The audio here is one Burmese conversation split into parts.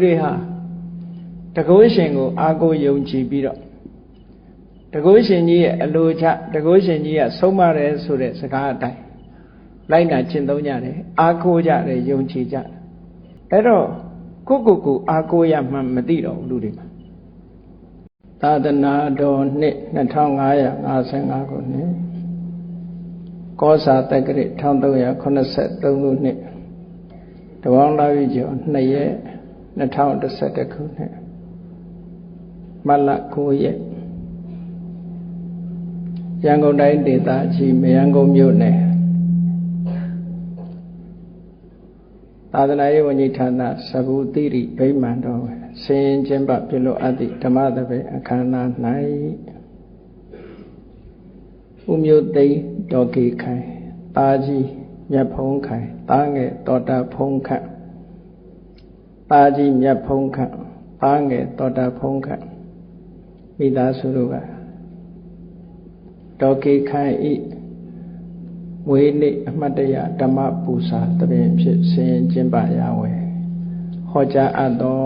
တွေဟာတကုရှင်ကိုအားကိုးယုံကြည်ပြီးတော့တကုရှင်ကြီးရဲ့အလိုချတကုရှင်ကြီးကဆုံးမတယ်ဆိုတဲ့စကားအတိုင်းလိုက်နာကျင့်သုံးကြတယ်အားကိုးကြတယ်ယုံကြည်ကြတယ်အဲ့တော့ကိုအားကိုးရမှမသိတော့ဘူးလူတွေမှာသာသနာတော်နှစ်2555ခုနှစ်ကောစာတက္ကရာ1383ခုနှစ်တပေါင်းလာပြီကျော်2ရက်2011ခုနှစ်မလ9ရက်ရန်ကုန်တိုင်းဒေသကြီးမရန်ကုန်မြို့နယ်သာသနာရေးဝန်ကြီးဌာနစဘူတိရိဗိမာန်တော်ဆင်ရင်ကျင်းပပြုလုပ်အပ်သည့်ဓမ္မသဘင်အခမ်းအနား၌ဦးမျိုးသိန်းတော်ကေခိုင်တာကြီးမြတ်ဖုံးခိုင်တာငယ်တော်တာဖုံးခန့်တာကြီးမြတ်ဖုံးခန့်တာငယ်တော်တာဖုံးခန့်မိသားစုတို့ကတော်ကေခိုင်ဤဝေနေ့အမှတ်တရဓမ္မပူဇာတပင်ဖြစ်ဆင်ကျင်းပရာဝယ်ဟောကြားအပ်သော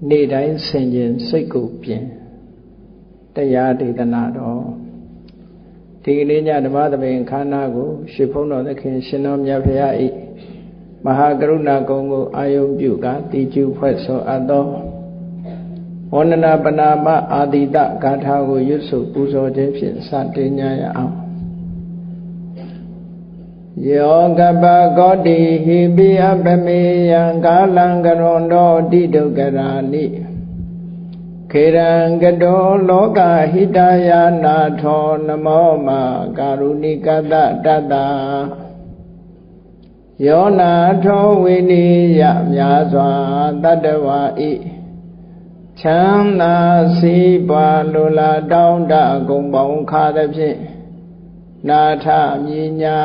နေ့တိုင်းဆင်ခြင်စိတ်ကိုပြင်တရားဒေသနာတော်ဒီကနေ့ညဓမ္မသဘင်ခန္ဓာကိုရှင်ဘုန်းတော်သခင်ရှင်တော်မြတ်ဖရာဤမဟာကရုဏာကုံကိုအာယုံပြုကတိကျဖွဲ့ဆိုအပ်သောဝန္ဒနာပနာမအာတိတဂါထာကိုရွတ်ဆိုပူဇော်ခြင်းဖြင့်စတင်ကြရအောင်ယောကပကောတိဟိပိအပမေယံကာလံကရွန်တောတိဒုက္ခရာနိခေရံကတောလောကဟိတယာနာထောနမောမာကာရုဏိကတတတယောနာထောဝိနိယမြာစွာတတ္တဝါဤချမ်းသာစီးပွားလိုလားတောင်းတဂုံပေါင်းခါသည်ဖြင့်နာထမြညာ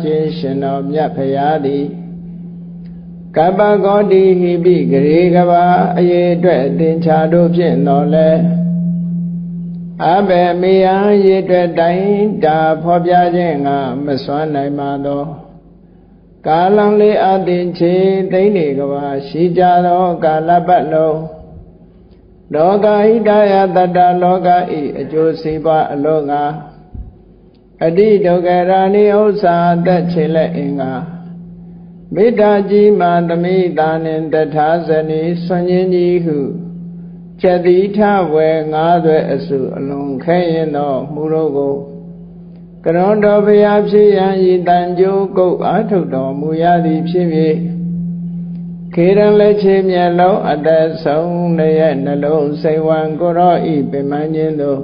ခြင်းရှင်တော်မြတ်ဖရာသည်ကပ္ပဂောတိဟိပိဂရေကဘာအရေးအတွက်တင်ချာတို့ဖြင့်တော်လဲအဘယ်မေယံရေးအတွက်တိုင်းတာဖော်ပြခြင်းငါမစွမ်းနိုင်ပါသောကာလံလေးအတင်ချေသိမ့်နေကဘာရှိကြသောကာလပတ်လုံးလောကဟိတယတတ္တလောကဤအကျိုးစီးပွားအလုံးငါအတိဒုက္ခရာနိဥစ္စာသက်ချေလက်အင်္ဂါမေတ္တာကြီးမှသမိတာနှင့်တထာဇနီဆွန်ခြင်းကြီးဟုချက်တိထဝယ်ငါးသွဲအစုအလုံးခဲရင်သောမူတို့ကိုကရွန်တော်ဘုရားဖြစ်ရန်ဤတန်ကြိုးကုတ်အားထုတ်တော်မူရသည်ဖြစ်၍ခေရန်လက်ချေမျက်လုံးအသက်ဆုံးရဲ့နှလုံးစိတ်ဝံကိုရောဤပင်မခြင်းသို့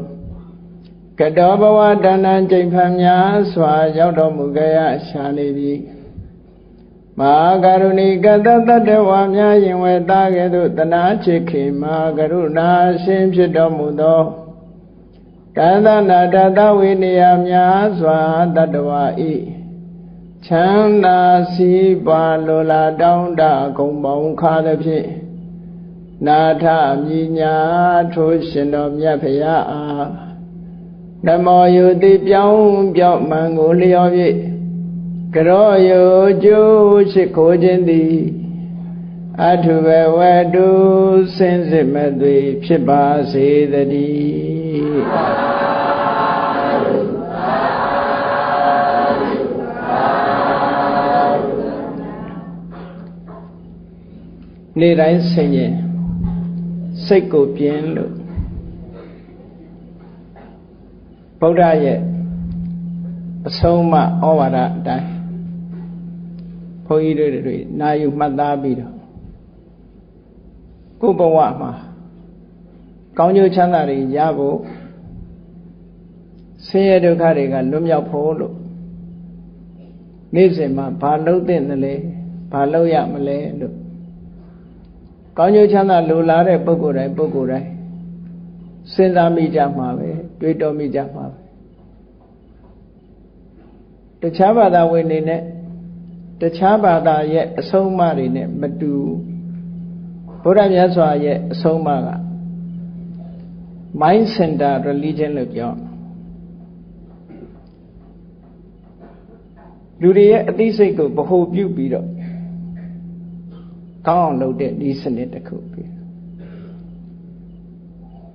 ကတောဘဝတဏ္ဍကျိန်ဖန်များစွာရောက်တော်မူကြရရှာနေပြီမဟာကရုဏီကတတတ္တဝါများရင်ဝဲသားကဲ့သို့တနာချစ်ခင်မဟာကရုဏာရှင်ဖြစ်တော်မူသောကန္တနာတတဝိနည်းများစွာတတ္တဝါဤချမ်းသာစီးပွားလိုလားတောင်းတဂုံပေါင်းခါသည်ဖြင့်နာထမြညာထိုးရှင်တော်မြတ်ဖရာအားနမောယုတိပြောင်းပြောင်းမှန်ကိုလျော်၍ကရောယုကျိုးရှိခိုးခြင်းသည်အထုဘဝတုစင်စစ်မဲ့သွေဖြစ်ပါစေတည်းနေ့တိုင်းဆင်ရင်စိတ်ကိုပြင်းလို့ဗုဒ္ဓရဲ့အဆုံးအမဩဝါဒအတိုင်းဘုန်းကြီးတွေနာယူမှတ်သားပြီးတော့ကိုယ်ဘဝမှာကောင်းကျိုးချမ်းသာတွေရဖို့ဆင်းရဲဒုက္ခတွေကလွတ်မြောက်ဖို့လို့နေ့စဉ်မှာဘာလုပ်သင့်တယ်လဲဘာလုပ်ရမလဲလို့ကောင်းကျိုးချမ်းသာလိုလားတဲ့ပုဂ္ဂိုလ်တိုင်းစဉ်းစားမိကြမှာပဲတွေးတောမိကြမှာပဲတခြားဘာသာဝင်တွေနဲ့တခြားဘာသာရဲ့အဆုံးအမတွေနဲ့မတူဘုရားမြတ်စွာရဲ့အဆုံးအမက mind center religion လို့ပြောလူတွေရဲ့အသိစိတ်ကိုဗဟိုပြုပြီးတော့ ကောင်းအောင်လုပ်တဲ့ဒီစနစ်တစ်ခုပြီ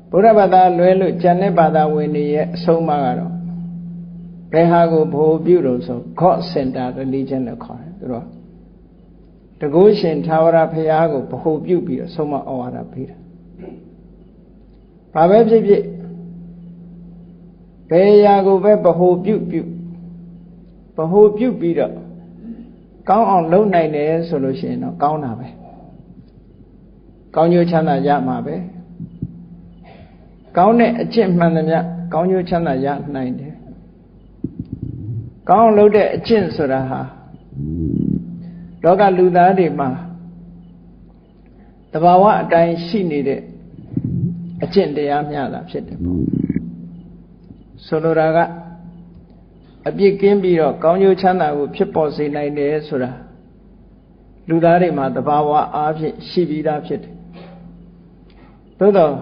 ဘုရားဘာသာလွဲလို့ကျန်တဲ့ဘာသာဝင်တွေရဲ့အဆုံးအမကတော့ဘယ်ဟာကိုဘိုလ်ပြုလို့ဆို God Center Religion လို့ခေါ်တယ်သူတို့တကုရှင်သာဝရဘုရားကိုဘိုလ်ပြုပြီးတော့ဆုံးမဩဝါဒပေးတာဘာပဲဖြစ်ဖြစ်ဘယ်အရာကိုပဲဗဟိုပြုပြီးတော့ကောင်းအောင်လုပ်နိုင်တယ်ဆိုလို့ရှိရင်တော့ကောင်းတာပဲကောင်းကျိုးချမ်းသာရမှာပဲကောင်းတဲ့အကျင့်မှန်သမျှကောင်းကျိုးချမ်းသာရနိုင်တယ်ကောင်းအောင်လုပ်တဲ့အကျင့်ဆိုတာဟာလောကလူသားတွေမှာတဘာဝအတိုင်းရှိနေတဲ့အကျင့်တရားမျှတာဖြစ်တယ်ပေါ့ဆိုလိုတာကအပြစ်ကင်းပြီးတော့ကောင်းကျိုးချမ်းသာကိုဖြစ်ပေါ်စေနိုင်တယ်ဆိုတာလူသားတွေမှာတဘာဝအားဖြင့်ရှိပြီးသားဖြစ်တယ်သို့တော့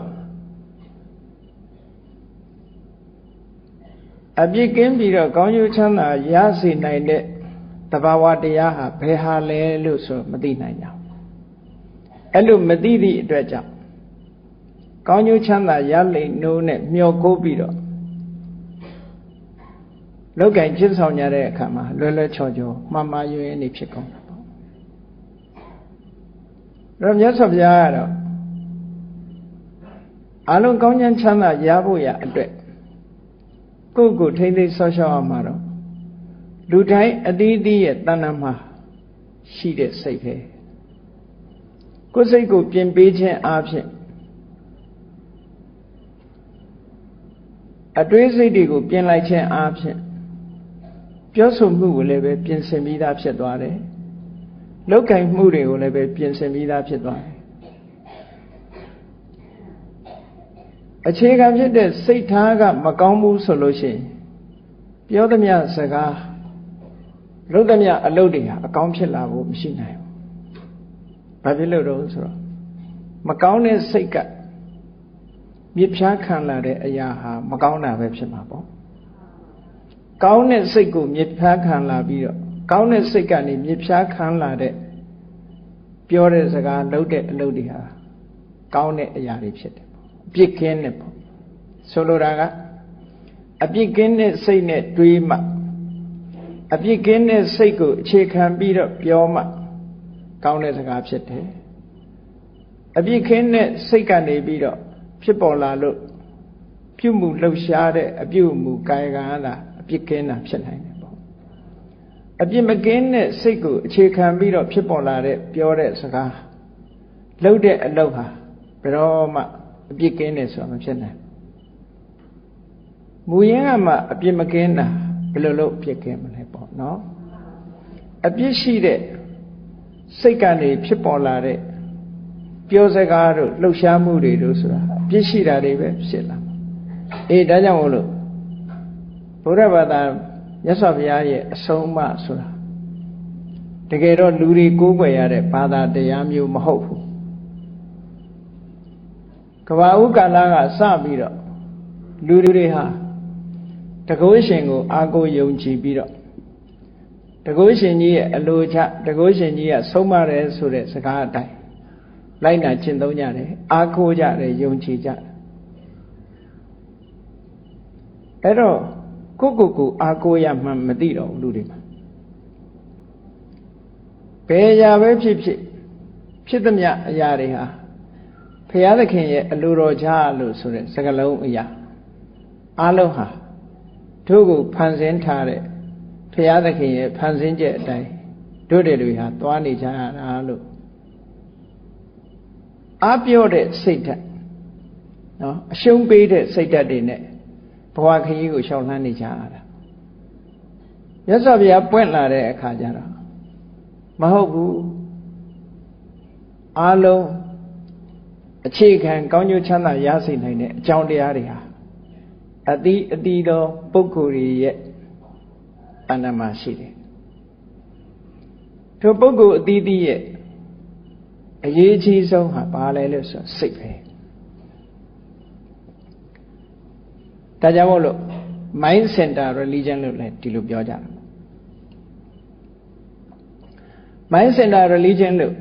အပြစ်ကင်းပြီးတော့ကောင်းကျိုးချမ်းသာရစေနိုင်တဲ့တဘာဝတရားဟာဘယ်ဟာလဲလို့ဆိုမသိနိုင်ကြဘူးအဲ့လိုမသိသည့်အတွက်ကြောင့်ကောင်းကျိုးချမ်းသာရလိမ့်နိုးနဲ့မျှော်ကိုးပြီးတော့လောက်ကင်ကျင့်ဆောင်ကြတဲ့အခါမှာလွယ်လွယ်ချော်ချော်မှားမှားယွင်းယွင်းနေဖြစ်ကုန်တာပေါ့အဲ့တော့မြတ်စွာဘုရားကတော့အလုံးကောင်းကျိုးချမ်းသာရဖို့ရအတွက်ကိုယ့်ကိုထိမ့်သိမ်းဆော့ရှော့အောင်မှာတော့လူတိုင်းအသီးသီးရဲ့တဏ္ဍာမှာရှိတဲ့စိတ်ပဲကိုယ်စိတ်ကိုပြင်ပေးခြင်းအားဖြင့်အတွေးစိတ်တွေကိုပြင်လိုက်ခြင်းအားဖြင့်ပြောဆိုမှုကိုလည်းပဲပြင်ဆင်ပြီးသားဖြစ်သွားတယ်လုပ်ကင်မှုတွေကိုလည်းပဲပြင်ဆင်ပြီးသားဖြစ်သွားတယ်အခြေခံဖြစ်တဲ့စိတ်ထားကမကောင်းဘူးဆိုလို့ရှိရင်ပြောသမျှစကားလုပ်သမျှအလုပ်တွေဟာအကောင်းဖြစ်လာဖို့မရှိနိုင်ဘူး။ဘာဖြစ်လို့တော့ဆိုတော့မကောင်းတဲ့စိတ်ကမြစ်ဖြားခံလာတဲ့အရာဟာမကောင်းတာပဲဖြစ်မှာပေါ့။ကောင်းတဲ့စိတ်ကိုမြစ်ဖြားခံလာပြီးတော့ကောင်းတဲ့စိတ်ကနေမြစ်ဖြားခံလာတဲ့ပြောတဲ့စကားလုပ်တဲ့အလုပ်တွေဟာကောင်းတဲ့အရာတွေဖြစ်တယ်ပေါ့။အပြစ်ကင်းတဲ့ပေါ့။ဆိုလိုတာကအပြစ်ကင်းတဲ့စိတ်နဲ့တွေးမှအပြစ်ကင်းတဲ့စိတ်ကိုအခြေခံပြီးတော့ပြောမှကောင်းတဲ့စကားဖြစ်တယ်အပြစ်ကင်းတဲ့စိတ်ကနေပြီးတော့ဖြစ်ပေါ်လာလို့ပြုမှုလှုပ်ရှားတဲ့အပြုမှုကာယကံသာအပြစ်ကင်းတာဖြစ်နိုင်တယ်ပေါ့အပြစ်မကင်းတဲ့စိတ်ကိုအခြေခံပြီးတော့ဖြစ်ပေါ်လာတဲ့ပြောတဲ့စကားလုပ်တဲ့အလုပ်ဟာဘယ်တော့မှအပြစ်ကင်းတယ်ဆိုတာမဖြစ်နိုင်မူရင်းကမှအပြစ်မကင်းတာဘယ်လိုလုပ်အပြစ်ကင်းမလဲပေါ့နော်အပြစ်ရှိတဲ့စိတ်ကနေဖြစ်ပေါ်လာတဲ့ပြောစကားတို့လှုပ်ရှားမှုတွေတို့ဆိုတာအပြစ်ရှိတာတွေပဲဖြစ်လာအေးဒါကြောင့်မို့လို့ဘုရားဘာသာမြတ်စွာဘုရားရဲ့အဆုံးအမဆိုတာတကယ်တော့လူတွေကိုးကွယ်ရတဲ့ဘာသာတရားမျိုးမဟုတ်ဘူးကဘာဥကာလကစပြီးတော့လူတွေဟာတကုရှင်ကိုအာကိုယုံကြည်ပြီးတော့တကုရှင်ကြီးရဲ့အလိုချတကုရှင်ကြီးကဆုံးမတယ်ဆိုတဲ့စကားအတိုင်းလိုက်နာကျင့်သုံးကြတယ်အာကိုကြတယ်ယုံကြည်ကြတယ်အဲ့တော့ကိုအာကိုရမှမသိတော့ဘူးလူတွေမှာဘယ်အရာပဲဖြစ်သမျှအရာတွေဟာဘုရားသခင်ရဲ့အလိုတော်ချလို့ဆိုတဲ့စကားလုံးအရာအလုံးဟာတို့ကိုဖန်ဆင်းထားတဲ့ဘုရားသခင်ရဲ့ဖန်ဆင်းချက်အတိုင်းတို့တွေဟာသွားနေကြရတာလို့အားပြောတဲ့စိတ်ဓာတ်နော်အရှုံးပေးတဲ့စိတ်ဓာတ်တွေနဲ့ဘဝခရီးကိုရှောင်လန်းနေကြရတာမြတ်စွာဘုရားပွင့်လာတဲ့အခါကျတော့မဟုတ်ဘူးအားလုံးအခြေခံကောင်းကျိုးချမ်းသာရစေနိုင်တဲ့အကြောင်းတရားတွေဟာအတိသောပုဂ္ဂိုလ်တွေရဲ့တဏ္ဍာမှာရှိတယ်ထိုပုဂ္ဂိုလ်အသီးသီးရဲ့အရေးကြီးဆုံးဟာဘာလဲလို့ဆိုစိတ်ပဲဒါကြောင့်မို့လို့ mind center religion လို့လည်းဒီလိုပြောကြတယ် mind center religion လို့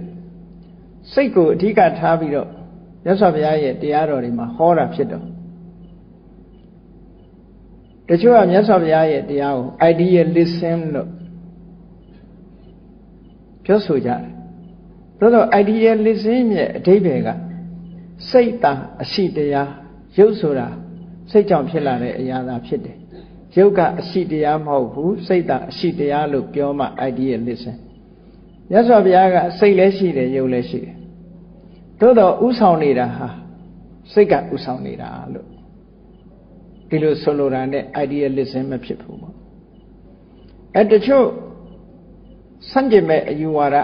စိတ်ကိုအဓိကထားပြီးတော့မြတ်စွာဘုရားရဲ့တရားတော်တွေမှာဟောတာဖြစ်တော့တချို့ကမြတ်စွာဘုရားရဲ့တရားကို idealism လို့ပြောဆိုကြတယ်သို့တော့ idealism ရဲ့အဓိပ္ပာယ်ကစိတ်တန်အရှိတရားရုပ်ဆိုတာစိတ်ကြောင့်ဖြစ်လာတဲ့အရာသာဖြစ်တယ်ရုပ်ကအရှိတရားမဟုတ်ဘူးစိတ်တန်အရှိတရားလို့ပြောမှ idealism မြတ်စွာဘုရားကစိတ်လည်းရှိတယ်ရုပ်လည်းရှိတယ်သို့တော့ဥဆောင်နေတာဟာစိတ်ကဥဆောင်နေတာလို့ဒီလိုဆိုလိုတာနဲ့ idealism မဖြစ်ဘူးပေါ့တချို့ဆန့်ကျင်မဲ့အယူဝါဒ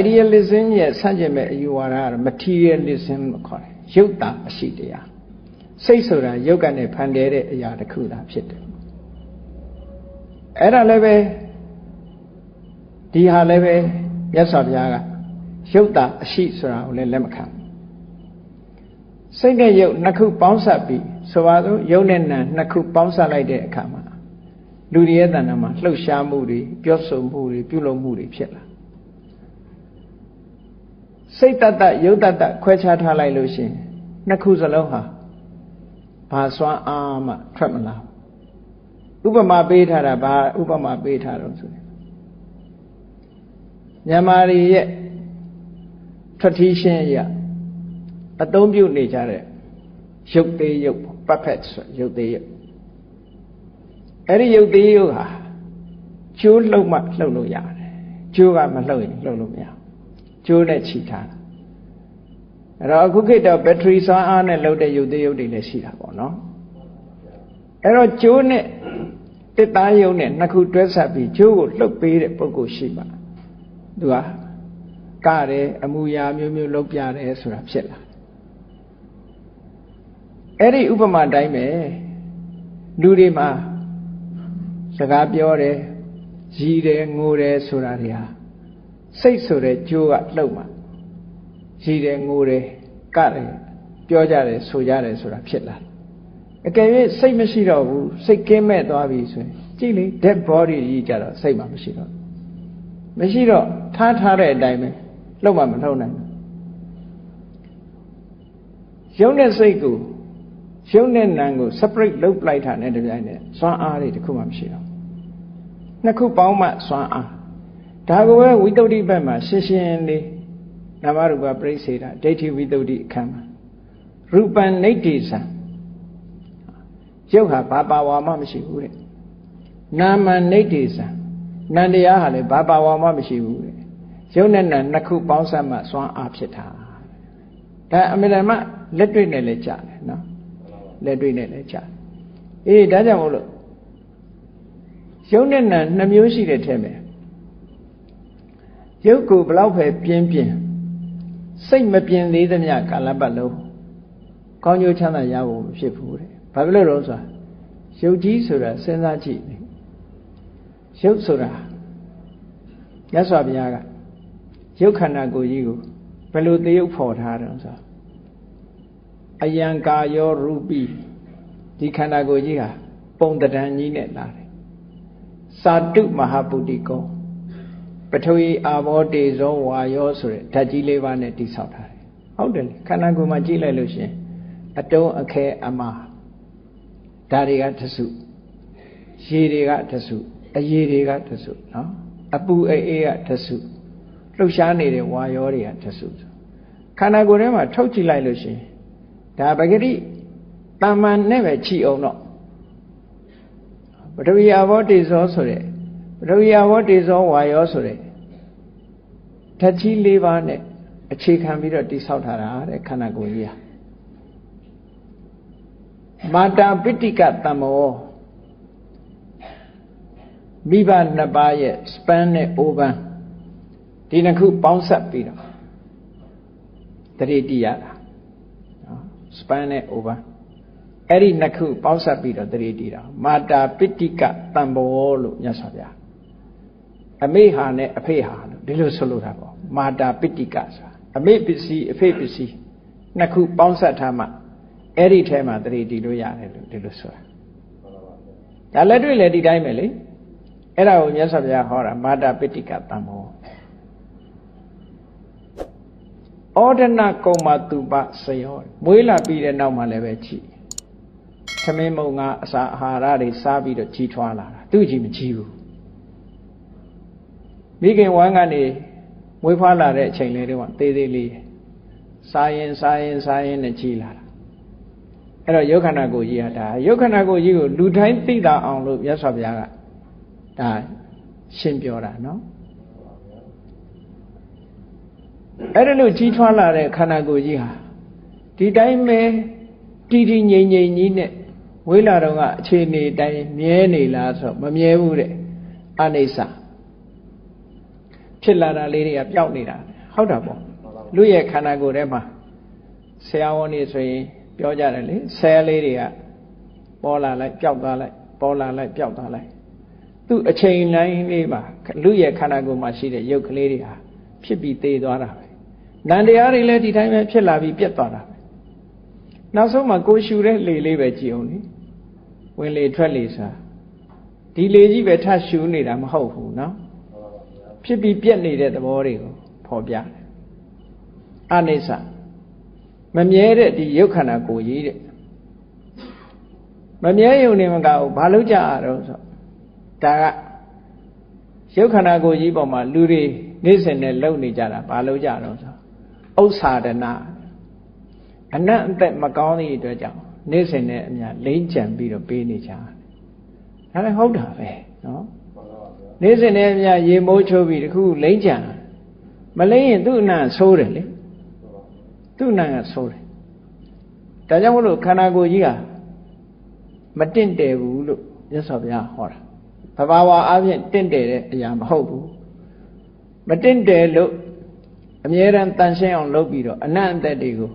idealism ရဲ့ဆန့်ကျင်မဲ့အယူဝါဒကတော့ materialism လို့ခေါ်တယ်ရုပ်တန်အရှိတရားစိတ်ဆိုတာရုပ်ကနေဖန်တဲတဲ့အရာတစ်ခုသာဖြစ်တယ်အဲ့ဒါလည်းပဲဒီဟာလည်းပဲမြတ်စွာဘုရားကရုပ်တန်အရှိဆိုတာကိုလည်းလက်မခံစိတ်နဲ့ရုပ်နှစ်ခုပေါင်းစပ်ပြီးဆိုပါစို့ရုပ်နဲ့နာမ်နှစ်ခုပေါင်းစပ်လိုက်တဲ့အခါမှာလူတွေရဲ့တဏ္ဍာမှာလှုပ်ရှားမှုတွေပြောဆိုမှုတွေပြုလုပ်မှုတွေဖြစ်လာစိတ်တတ္တရုပ်တတ္တခွဲခြားထားလိုက်လို့ရှိရင်နှစ်ခုစလုံးဟာဘာစွမ်းအားမှထွက်မလာဥပမာပေးထားတာဘာဥပမာပေးထားတော့ဆိုရင်မြန်မာတွေရဲ့ tradition အရအသုံးပြုနေကြတဲ့ရုပ်သေးရုပ် puppet ဆိုရုပ်သေးရုပ်အဲ့ဒီရုပ်သေးရုပ်ဟာကျိုးလှုပ်မှလှုပ်လို့ရတယ်ကျိုးကမလှုပ်ရင်လှုပ်လို့မရကျိုးနဲ့ချီထားတာအဲ့တော့အခုခေတ်တော့ battery စွမ်းအားနဲ့လှုပ်တဲ့ရုပ်သေးရုပ်တွေလည်းရှိတာပေါ့နော်အဲ့တော့ကျိုးနဲ့တစ်သားရုပ်နဲ့နှစ်ခုတွဲဆက်ပြီးကျိုးကိုလှုပ်ပေးတဲ့ပုဂ္ဂိုလ်ရှိပါသူကကတယ်အမူအရာမျိုးမျိုးလုပ်ပြတယ်ဆိုတာဖြစ်လာအဲ့ဒီဥပမာတိုင်းပဲလူတွေမှာစကားပြောတယ်ရည်တယ်ငိုတယ်ဆိုတာတွေဟာစိတ်ဆိုတဲ့ကြိုးကလှုပ်မှရည်တယ်ငိုတယ်ကတယ်ပြောကြတယ်ဆိုကြတယ်ဆိုတာဖြစ်လာအကယ်၍စိတ်မရှိတော့ဘူးစိတ်ကင်းမဲ့သွားပြီဆိုရင်ကြည့်လေ dead body ကြီးကြတော့စိတ်မှမရှိတော့ထားတဲ့အတိုင်းပဲလှုပ်မှမလှုပ်နိုင်ဘူးရုပ်နဲ့စိတ်ကိုရုပ်နဲ့နာမ်ကို separate လုပ်ပလိုက်တာနဲ့တပြိုင်နက်စွမ်းအားတွေတခုမှမရှိတော့နှစ်ခုပေါင်းမှစွမ်းအားဒါကိုပဲဝိတ္တုဒ္ဓိဘက်မှာရှင်းရှင်းလေးနာမရူပပရိစ္ဆေဒဒိဋ္ဌိဝိတ္တုဒ္ဓိအခန်းမှာရူပံနိဋ္ဌိသံရုပ်ဟာဘာပါဝါမှမရှိဘူးတဲ့နာမနိဋ္ဌိသံနန္တရားဟာလည်းဘာပါဝါမှမရှိဘူးတဲ့ရုပ်နဲ့နာမ်နှစ်ခုပေါင်းစပ်မှစွမ်းအားဖြစ်တာဒါအမြဲတမ်းလက်တွေ့နဲ့လည်းကြားတယ်နော်လက်တွေ့နဲ့လည်းကြားဒါကြောင့်မို့လို့ရုပ်နဲ့နာမ်နှစ်မျိုးရှိတဲ့ထဲမှာရုပ်ကိုဘလောက်ပဲပြင်းစိတ်မပြင်းသေးသမျှကာလပတ်လုံးကောင်းကျိုးချမ်းသာရဖို့မဖြစ်ဘူးတဲ့ဘာဖြစ်လို့လဲဆိုတော့ရုပ်ကြီးဆိုတာစဉ်းစားကြည့်ရုပ်ဆိုတာမြတ်စွာဘုရားကရုပ်ခန္ဓာကိုယ်ကြီးကိုဘယ်လိုသရုပ်ဖော်ထားတယ်ဆိုတော့အယံကာယောရူပိဒီခန္ဓာကိုယ်ကြီးဟာပုံတံကြီးနဲ့လာတယ်စာတုမဟာပုတ္တိကောပထဝီအာဘောတေဇောဝါယောဆိုတဲ့ဓာတ်ကြီးလေးပါးနဲ့တိဆောက်ထားတယ်ဟုတ်တယ်ခန္ဓာကိုယ်မှာကြည့်လိုက်လို့ရှင်အတုံးအခဲအမာဓာတ်တွေကတစုရေတွေကတစုအရည်တွေကတစုနော်အပူအေးကတစုလှုပ်ရှားနေတဲ့ဝါယောတွေကတစုခန္ဓာကိုယ်ထဲမှာထုတ်ကြည့်လိုက်လို့ရှင်ဒါပဂတိတမ္မန်နဲ့ပဲခြိအောင်တော့ပထဝီအာဘောတေဇောဆိုတဲ့ပထဝီအာဘောတေဇောဝါယောဆိုတဲ့ဓာတ်ကြီး၄ပါးနဲ့အခြေခံပြီးတော့တိဆောက်ထားတာတဲ့ခန္ဓာကိုယ်ကြီးဟာမာတာပိဋိကတမ္မောမိဘနှစ်ပါးရဲ့ span နဲ့ oban ဒီနှစ်ခုပေါင်းစပ်ပြီးတော့တတိတိရတာနော် span နဲ့ oban အဲ့ဒီနှစ်ခုပေါင်းစပ်ပြီးတော့တတိတိတာမာတာပိဋိကတမ္မောလို့မြတ်စွာဘုရားအမေဟာနဲ့အဖေဟာလို့ဒီလိုဆိုလိုတာပေါ့မာတာပိဋိကဆိုတာအမေပစ္စည်းအဖေပစ္စည်းနှစ်ခုပေါင်းစပ်ထားမှအဲ့ဒီထဲမှာတတိတိလို့ရတယ်လို့ဒီလိုဆိုတာဒါလက်တွေ့လည်းဒီတိုင်းပဲလေအဲ့ဒါကိုမြတ်စွာဘုရားဟောတာမာတာပိဋိကတမ္မော ဒနာကုံမတူပစယောမွေးလာပြီးတဲ့နောက်မှလည်းပဲကြည်သမင်းမုံကအစာအာဟာရတွေစားပြီးတော့ကြီးထွားလာတာသူ့ကြီးမကြီးဘူးမိခင်ဝမ်းကနေမွေးဖွားလာတဲ့အချိန်လေးတော့သေးသေးလေးစားရင်နဲ့ကြီးလာတာအဲ့တော့ယုတ်ခန္ဓာကိုယ်ကြီးဟာဒါယုတ်ခန္ဓာကိုယ်ကြီးကိုလူတိုင်းသိတာအောင်လို့မြတ်စွာဘုရားကဒါရှင်းပြောတာနော်အဲ့ဒါလို့ကြီးထွားလာတဲ့ခန္ဓာကိုယ်ကြီးဟာဒီတိုင်းပဲတည်တည်ငြိမ်ကြီးနဲ့ဝိလာတော်ကအခြေအနေတိုင်းမြဲနေလားဆိုမမြဲဘူးတဲ့အနိစ္စဖြစ်လာတာလေးတွေကပျောက်နေတာဟုတ်တာပေါ့လူရဲ့ခန္ဓာကိုယ်ထဲမှာဆရာဝန်တွေဆိုရင်ပြောကြတယ်လေဆဲလေးတွေကပေါ်လာလိုက်ပျောက်သွားလိုက်ပေါ်လာလိုက်ပျောက်သွားလိုက်သူ့အချိန်တိုင်းလေးမှာလူရဲ့ခန္ဓာကိုယ်မှာရှိတဲ့ရုပ်ကလေးတွေဟာဖြစ်ပြီးသေသွားတာပဲနံတရားတွေလည်းဒီတိုင်းပဲဖြစ်လာပြီးပြတ်သွားတာပဲနောက်ဆုံးမှာကိုရှူတဲ့လေလေးပဲကြည်အောင်လေဝင်လေထွက်လေစားဒီလေကြီးပဲထရှူနေတာမဟုတ်ဘူးနော်ဖြစ်ပြီးပြတ်နေတဲ့သဘောတွေကိုဖော်ပြတယ်အနိစ္စမမြဲတဲ့ဒီရုပ်ခန္ဓာကိုယ်ကြီးတဲ့မမြဲယုံနေမကဘူးဘာလို့ကြရတော့ဆိုဒါကရုပ်ခန္ဓာကိုယ်ကြီးပေါ်မှာလူတွေနေ့စဉ်နဲ့လုံနေကြတာဘာလို့ကြတော့ဆိုဥစ္စာဒနာအနတ်အသက်မကောင်းသည့်အတွက်ကြောင့်နေ့စဉ်နဲ့အများလိမ့်ကြံပြီးတော့ပေးနေကြတယ်ဒါလည်းဟုတ်တာပဲနော်နေ့စဉ်နဲ့အများရေမိုးချိုးပြီးတခုလိမ့်ကြံမလိမ့်ရင်သူ့အနံ့ဆိုးတယ်လေသူ့အနံ့ကဆိုးတယ်ဒါကြောင့်မလို့ခန္ဓာကိုယ်ကြီးကမတင့်တယ်ဘူးလို့မြတ်စွာဘုရားဟောတာသဘာဝအပြင်တင့်တယ်တဲ့အရာမဟုတ်ဘူးမတင့်တယ်လို့အမြဲတမ်းတန်ရှင်းအောင်လုပ်ပြီးတော့အနံ့အသက်တွေကို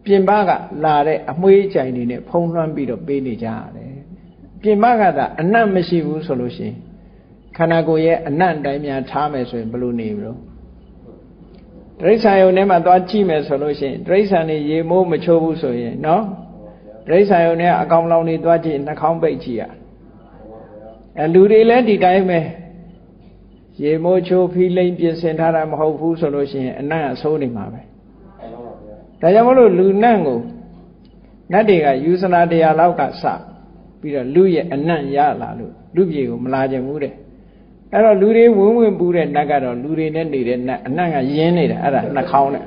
ပြင်ပကလာတဲ့အမွှေးကြိုင်တွေနဲ့ဖုံးလွှမ်းပြီးတော့ပေးနေကြရတယ်ပြင်ပကသာအနံ့မရှိဘူးဆိုလို့ရှိရင်ခန္ဓာကိုယ်ရဲ့အနံ့တိုင်းများထားမယ်ဆိုရင်ဘယ်လိုနေမလို့တိရစ္ဆာန်ယုံထဲမှာသွားကြည့်မယ်ဆိုလို့ရှိရင်တိရစ္ဆာန်တွေရေမိုးမချိုးဘူးဆိုရင်နော်တိရစ္ဆာန်ယုံထဲအကောင်လောင်တွေသွားကြည့်နှာခေါင်းပိတ်ကြည့်ရလူတွေလည်းဒီတိုင်းပဲရေမိုးချိုးဖီးလိမ့်ပြင်ဆင်ထားတာမဟုတ်ဘူးဆိုလို့ရှိရင်အနံ့အဆိုးနေမှာပဲဒါကြောင့်မလို့လူနတ်ကိုနတ်တွေကယူဇနာတရားလောက်ကစပြီးတော့လူရဲ့အနံ့ရလာလို့လူပြေကိုမလာကြဘူးတဲ့အဲ့တော့လူတွေဝင်ပူတဲ့နတ်ကတော့လူတွေနဲ့နေတဲ့နတ်အနံ့ကရင်းနေတာအဲ့ဒါနှာခေါင်းနဲ့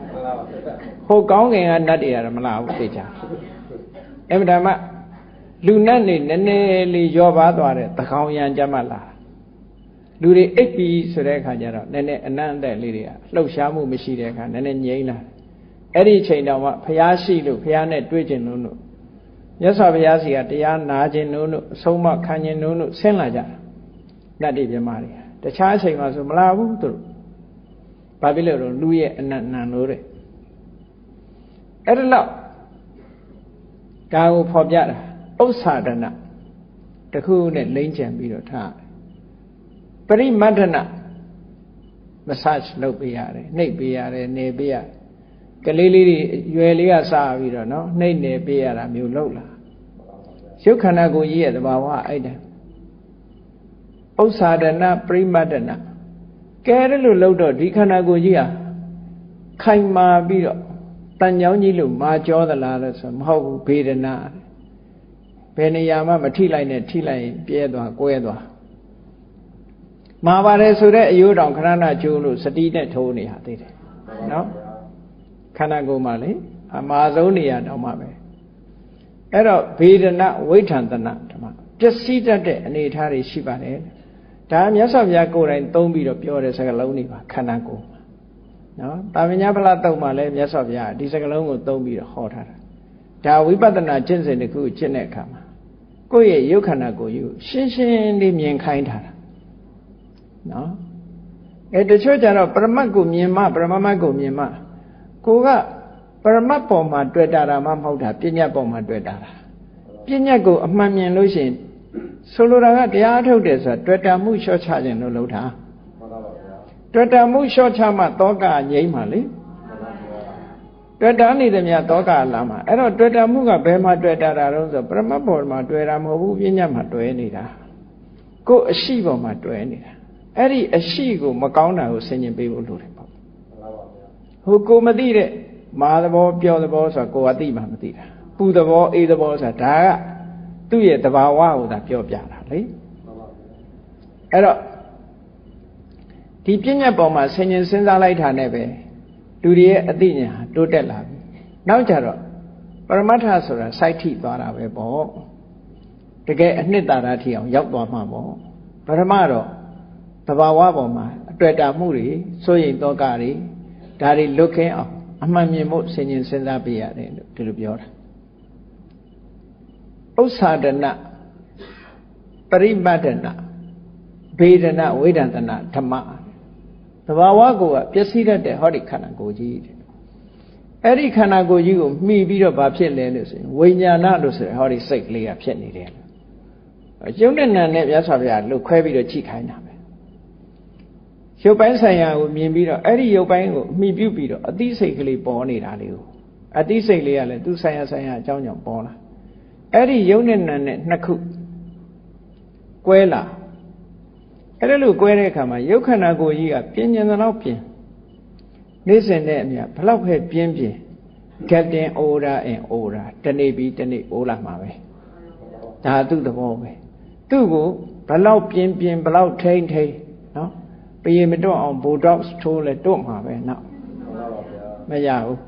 ဟိုကောင်းကင်ကနတ်တွေကတော့မလာဘူးသိကြအဲ့ဒါမှလူနတ်နေနည်းနည်းလေးရောပါသွားတဲ့သကောင်ရံကြမှာလာလူတွေအိပ်ပြီးဆိုတဲ့အခါကျတော့နည်းနည်းအနံ့အသက်လေးတွေကလှုပ်ရှားမှုမရှိတဲ့အခါနည်းနည်းငြိမ်းလာအဲ့ဒီအချိန်တောင်မှဖျားရှိလို့ဖျားနဲ့တွေ့ကျင်လို့မြတ်စွာဘုရားစီကတရားနာကျင်လို့အဆုံးမခံကျင်လို့ဆင်းလာကြတာနတ်တွေပြမတွေတခြားအချိန်မှာဆိုမလာဘူးသူတို့ဘာဖြစ်လို့လူရဲ့အနံ့နံလို့တဲ့အဲ့ဒါတော့ဒါကိုဖော်ပြတာဥစ္စာဒနာတခုနဲ့လိမ့်ကြံပြီးတော့ထားပရိမတ္ထနာမဆတ်လုပ်ပေးရတယ်နှိပ်ပေးရတယ်နေပေးရကလေးလေးတွေရွယ်လေးကစားပြီးတော့နော်နှိပ်နေပေးရတာမျိုးလုပ်လာရုပ်ခန္ဓာကိုယ်ကြီးရဲ့သဘာဝအဲ့ဒါဥစ္စာဒနာပရိမတ္ထနာကဲတယ်လို့လုပ်တော့ဒီခန္ဓာကိုယ်ကြီးဟာခိုင်မာပြီးတော့တန်ကြောင်းကြီးလို့မာကြောသလားလို့ဆိုမဟုတ်ဘူးဗေဒနာဘယ်နေရာမှမထိလိုက်နဲ့ထိလိုက်ရင်ပြဲသွားကွဲသွားမာပါတယ်ဆိုတဲ့အယိုးတောင်ခဏခဏကျိုးလို့စတိနဲ့ထိုးနေရသေးတယ်နော်ခန္ဓာကိုယ်မှာလေအမာဆုံးနေရာတောင်မှပဲအဲ့တော့ဗေဒနာဝိဋ္ဌံတနာဓမ္မပျက်စီးတတ်တဲ့အနေအထားတွေရှိပါတယ်ဒါမြတ်စွာဘုရားကိုယ်တိုင်သုံးပြီးတော့ပြောတဲ့စကားလုံးတွေပါခန္ဓာကိုယ်နော်တာမညဖလားတုံမှာလည်းမြတ်စွာဘုရားဒီစကားလုံးကိုသုံးပြီးတော့ဟောထားတာဒါဝိပဿနာကျင့်စဉ်တစ်ခုကျင့်တဲ့အခါမှာကိုယ့်ရဲ့ရုပ်ခန္ဓာကိုယ်ကြီးကိုရှင်းရှင်းလေးမြင်ခိုင်းထားတာနော်တချို့ကျတော့ပရမတ်ကိုမြင်မှပရမမတ်ကိုမြင်မှကိုကပရမတ်ပေါ်မှာတွေ့တာမှမဟုတ်တာပညာပေါ်မှာတွေ့တာပညာကိုအမှန်မြင်လို့ရှိရင်ဆိုလိုတာကတရားထုတ်တယ်ဆိုတာတွေ့တာမှုလျှော့ချခြင်းလို့လုပ်တာတွေ့တာမှုလျှော့ချမှတောကငြိမ်းပါလေတွေ့တာနေတယ်များတောကလာမှာအဲ့တော့တွေ့တာမှုကဘယ်မှာတွေ့တာတော့ဆိုပရမတ်ပေါ်မှာတွေ့တာမဟုတ်ဘူးပညာမှာတွေ့နေတာကိုယ်အရှိပေါ်မှာတွေ့နေတာအဲ့ဒီအရှိကိုမကောင်းတာကိုဆင်ញင်ပေးဖို့လိုတယ်ပေါ့ဟ ကိုမသိတဲ့မာသဘောပြောသဘောဆိုတာကိုယ်ကသိမှမသိတာပူသဘောအေးသဘောဆိုတာဒါကသူ့ရဲ့သဘာဝကိုသာပြောပြတာလေအဲ့တော့ဒီပညာပေါ်မှာဆင်ញင်စဉ်းစားလိုက်တာနဲ့ပဲလူတွေရဲ့အသိဉာဏ်ဟာတိုးတက်လာပြီနောက်ကြတော့ပရမတ္ထဆိုတာစိုက်ထိသွားတာပဲပေါ့တကယ်အနှစ်သာရထိအောင်ရောက်သွားမှာပေါ့ပထမတော့သဘာဝပေါ်မှာအတွေ့အတာမှုတွေစိုးရိမ်သောကတွေဒါတွေလွတ်ခင်းအောင်အမှန်မြင်ဖို့ဆင်ញင်စဉ်းစားပြရတယ်လို့ဒီလိုပြောတာဥစ္စာဒနာပရိမတ္တနာဗေဒနာဝေဒန္တနာဓမ္မသဘာဝကိုပျက်စီးတတ်တဲ့ဟောဒီခန္ဓာကိုယ်ကြီးအဲ့ဒီခန္ဓာကိုယ်ကြီးကိုမှီပြီးတော့ဘာဖြစ်လဲလို့ဆိုရင်ဝိညာဏလို့ဆိုရဟောဒီစိတ်ကလေးကဖြစ်နေတယ်ရုပ်နဲ့နာနဲ့မြတ်စွာဘုရားလှုပ်ခွဲပြီးတော့ချိခိုင်းတာပဲရုပ်ပိုင်းဆိုင်ရာကိုမြင်ပြီးတော့အဲ့ဒီရုပ်ပိုင်းကိုမှီပြုပြီးတော့အသိစိတ်ကလေးပေါ်နေတာလေးကိုအသိစိတ်လေးကလည်းသူဆိုင်ရာအကြောင်းကြောင့်ပေါ်လာအဲ့ဒီရုပ်နဲ့နာနဲ့နှစ်ခုကွဲလာအဲ့ဒါလို့ကွဲတဲ့အခါမှာရုပ်ခန္ဓာကိုယ်ကြီးကပြင်းကျင်သလောက်ပြင်းနေ့စဉ်နဲ့အမျှဘလောက်ပဲပြင်း getting older and older တနေ့ပြီးတနေ့အိုးလာမှာပဲဒါသူ့သဘောပဲသူ့ကိုဘလောက်ပြင်းဘလောက်ထိန်းနော်ပြေမတွန့်အောင် botox ထိုးလဲတွန့်မှာပဲနော်မရဘူး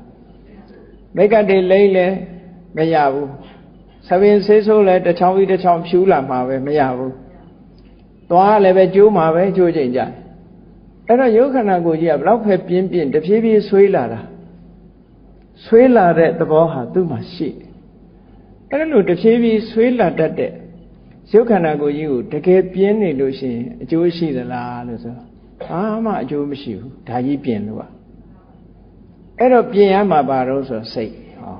မိတ်ကတည်းလိမ့်လဲမရဘူးသပင်ဆေးဆိုးလဲတစ်ချောင်းပြီးတစ်ချောင်းဖြူလာမှာပဲမရဘူးသွားလည်းပဲကျိုးမှာပဲကျိုးချိန်ကြအဲ့တော့ရုပ်ခန္ဓာကိုယ်ကြီးကဘလောက်ပဲပြင်းတဖြည်းဖြည်းဆွေးလာတာဆွေးလာတဲ့သဘောဟာသူ့မှာရှိတယ်အဲ့လိုတဖြည်းဖြည်းဆွေးလာတတ်တဲ့ရုပ်ခန္ဓာကိုယ်ကြီးကိုတကယ်ပြင်းနေလို့ရှိရင်အကျိုးရှိသလားလို့ဆိုဘာမှအကျိုးမရှိဘူးဒါကြီးပြင်းလို့ပါအဲ့တော့ပြင်ရမှာပါတော့ဆိုစိတ်ဟော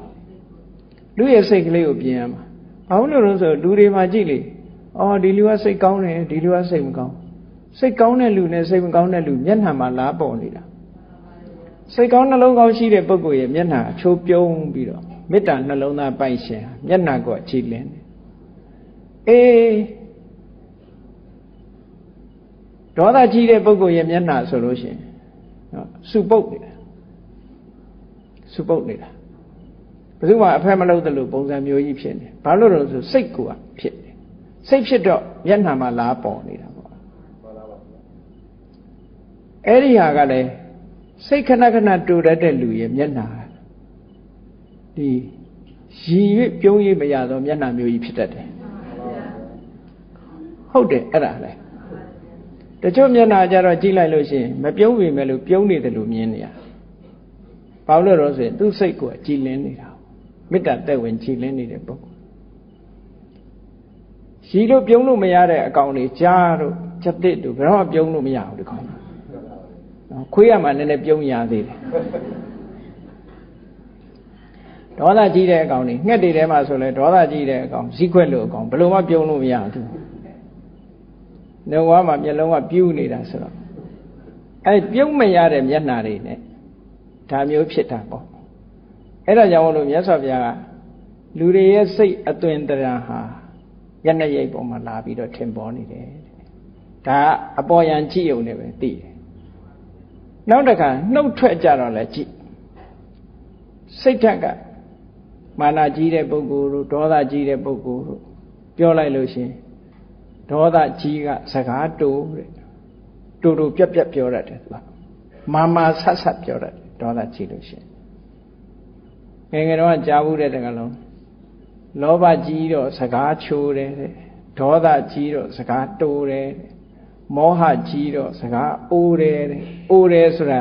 လူရဲ့စိတ်ကလေးကိုပြင်ရမှာဘာလို့လဲဆိုလူတွေမှာကြည့်လေအော်ဒီလူကစိတ်ကောင်းတယ်ဒီလူကစိတ်မကောင်းစိတ်ကောင်းတဲ့လူနဲ့စိတ်မကောင်းတဲ့လူမျက်နှာမှာလားပေါ်နေတာစိတ်ကောင်းနှလုံးကောင်းရှိတဲ့ပုဂ္ဂိုလ်ရဲ့မျက်နှာအချိုးပြုံးပြီးတော့မေတ္တာနှလုံးသားပိုင်ရှင်မျက်နှာကိုကြည်လင်းတယ်အေးဒေါသကြီးတဲ့ပုဂ္ဂိုလ်ရဲ့မျက်နှာဆိုလို့ရှိရင်နော်စုပုတ်နေတာဘယ်သူမှအဖက်မလုပ်သလိုပုံစံမျိုးကြီးဖြစ်နေဘာလို့လဲဆိုစိတ်ကဖြစ်နေစိတ်ဖြစ်တော့မျက်နှာမှာလားပေါ်နေတာပေါ့အဲ့ဒီဟာကလည်းစိတ်ခဏတူတတ်တဲ့လူရဲ့မျက်နှာဒီရည်ရွယ်ပြုံးရမရတော့မျက်နှာမျိုးကြီးဖြစ်တတ်တယ်ဟုတ်တယ်အဲ့ဒါလေတချို့မျက်နှာကြတော့ကြည့်လိုက်လို့ရှိရင်မပြုံးပေမဲ့လို့ပြုံးနေတယ်လို့မြင်နေရဘာလို့လဲဆိုရင်သူ့စိတ်ကကြည်လင်းနေတာမေတ္တာတက်ဝင်ကြည်လင်းနေတဲ့ပုဂ္ဂိုလ်ရည်လို့ပြုံးလို့မရတဲ့အကောင်တွေကြားတို့ချက်တစ်တို့ဘယ်တော့ပြုံးလို့မရဘူးဒီကောင်နော်ခွေးရမှနည်းနည်းပြုံးရသေးတယ်ဒေါသကြီးတဲ့အကောင်တွေငှက်တွေထဲမှာဆိုလဲဒေါသကြီးတဲ့အကောင်ဇီးခွက်လို့အကောင်ဘယ်လိုမှပြုံးလို့မရဘူးနေဝါမှာမျက်လုံးကပြူးနေတာဆိုတော့အဲပြုံးမရတဲ့မျက်နှာတွေနဲ့ဒါမျိုးဖြစ်တာပေါ့အဲ့ဒါကြောင့်လို့မြတ်စွာဘုရားကလူတွေရဲ့စိတ်အသွင်တရံဟာမျက်နှာရိပ်ပေါ်မှာလာပြီးတော့ထင်ပေါ်နေတယ်ဒါအပေါ်ယံကြည့်ုံနဲ့ပဲသိတယ်နောက်တစ်ခါနှုတ်ထွက်ကြတော့လဲကြည့်စိတ်ဓာတ်ကမာနကြီးတဲ့ပုဂ္ဂိုလ်တို့ဒေါသကြီးတဲ့ပုဂ္ဂိုလ်တို့ပြောလိုက်လို့ရှိရင်ဒေါသကြီးကစကားတူတဲ့တူပြက်ပြောတတ်တယ်သူကမာဆက်ပြောတတ်တယ်ဒေါသကြီးလို့ရှိရင်ငယ်တော့ကြားဘူးတဲ့တကလုံးလောဘကြီးတော့စကားချိုးတယ်ဒေါသကြီးတော့စကားတိုးတယ်မောဟကြီးတော့စကားအိုးတယ်အိုးတယ်ဆိုတာ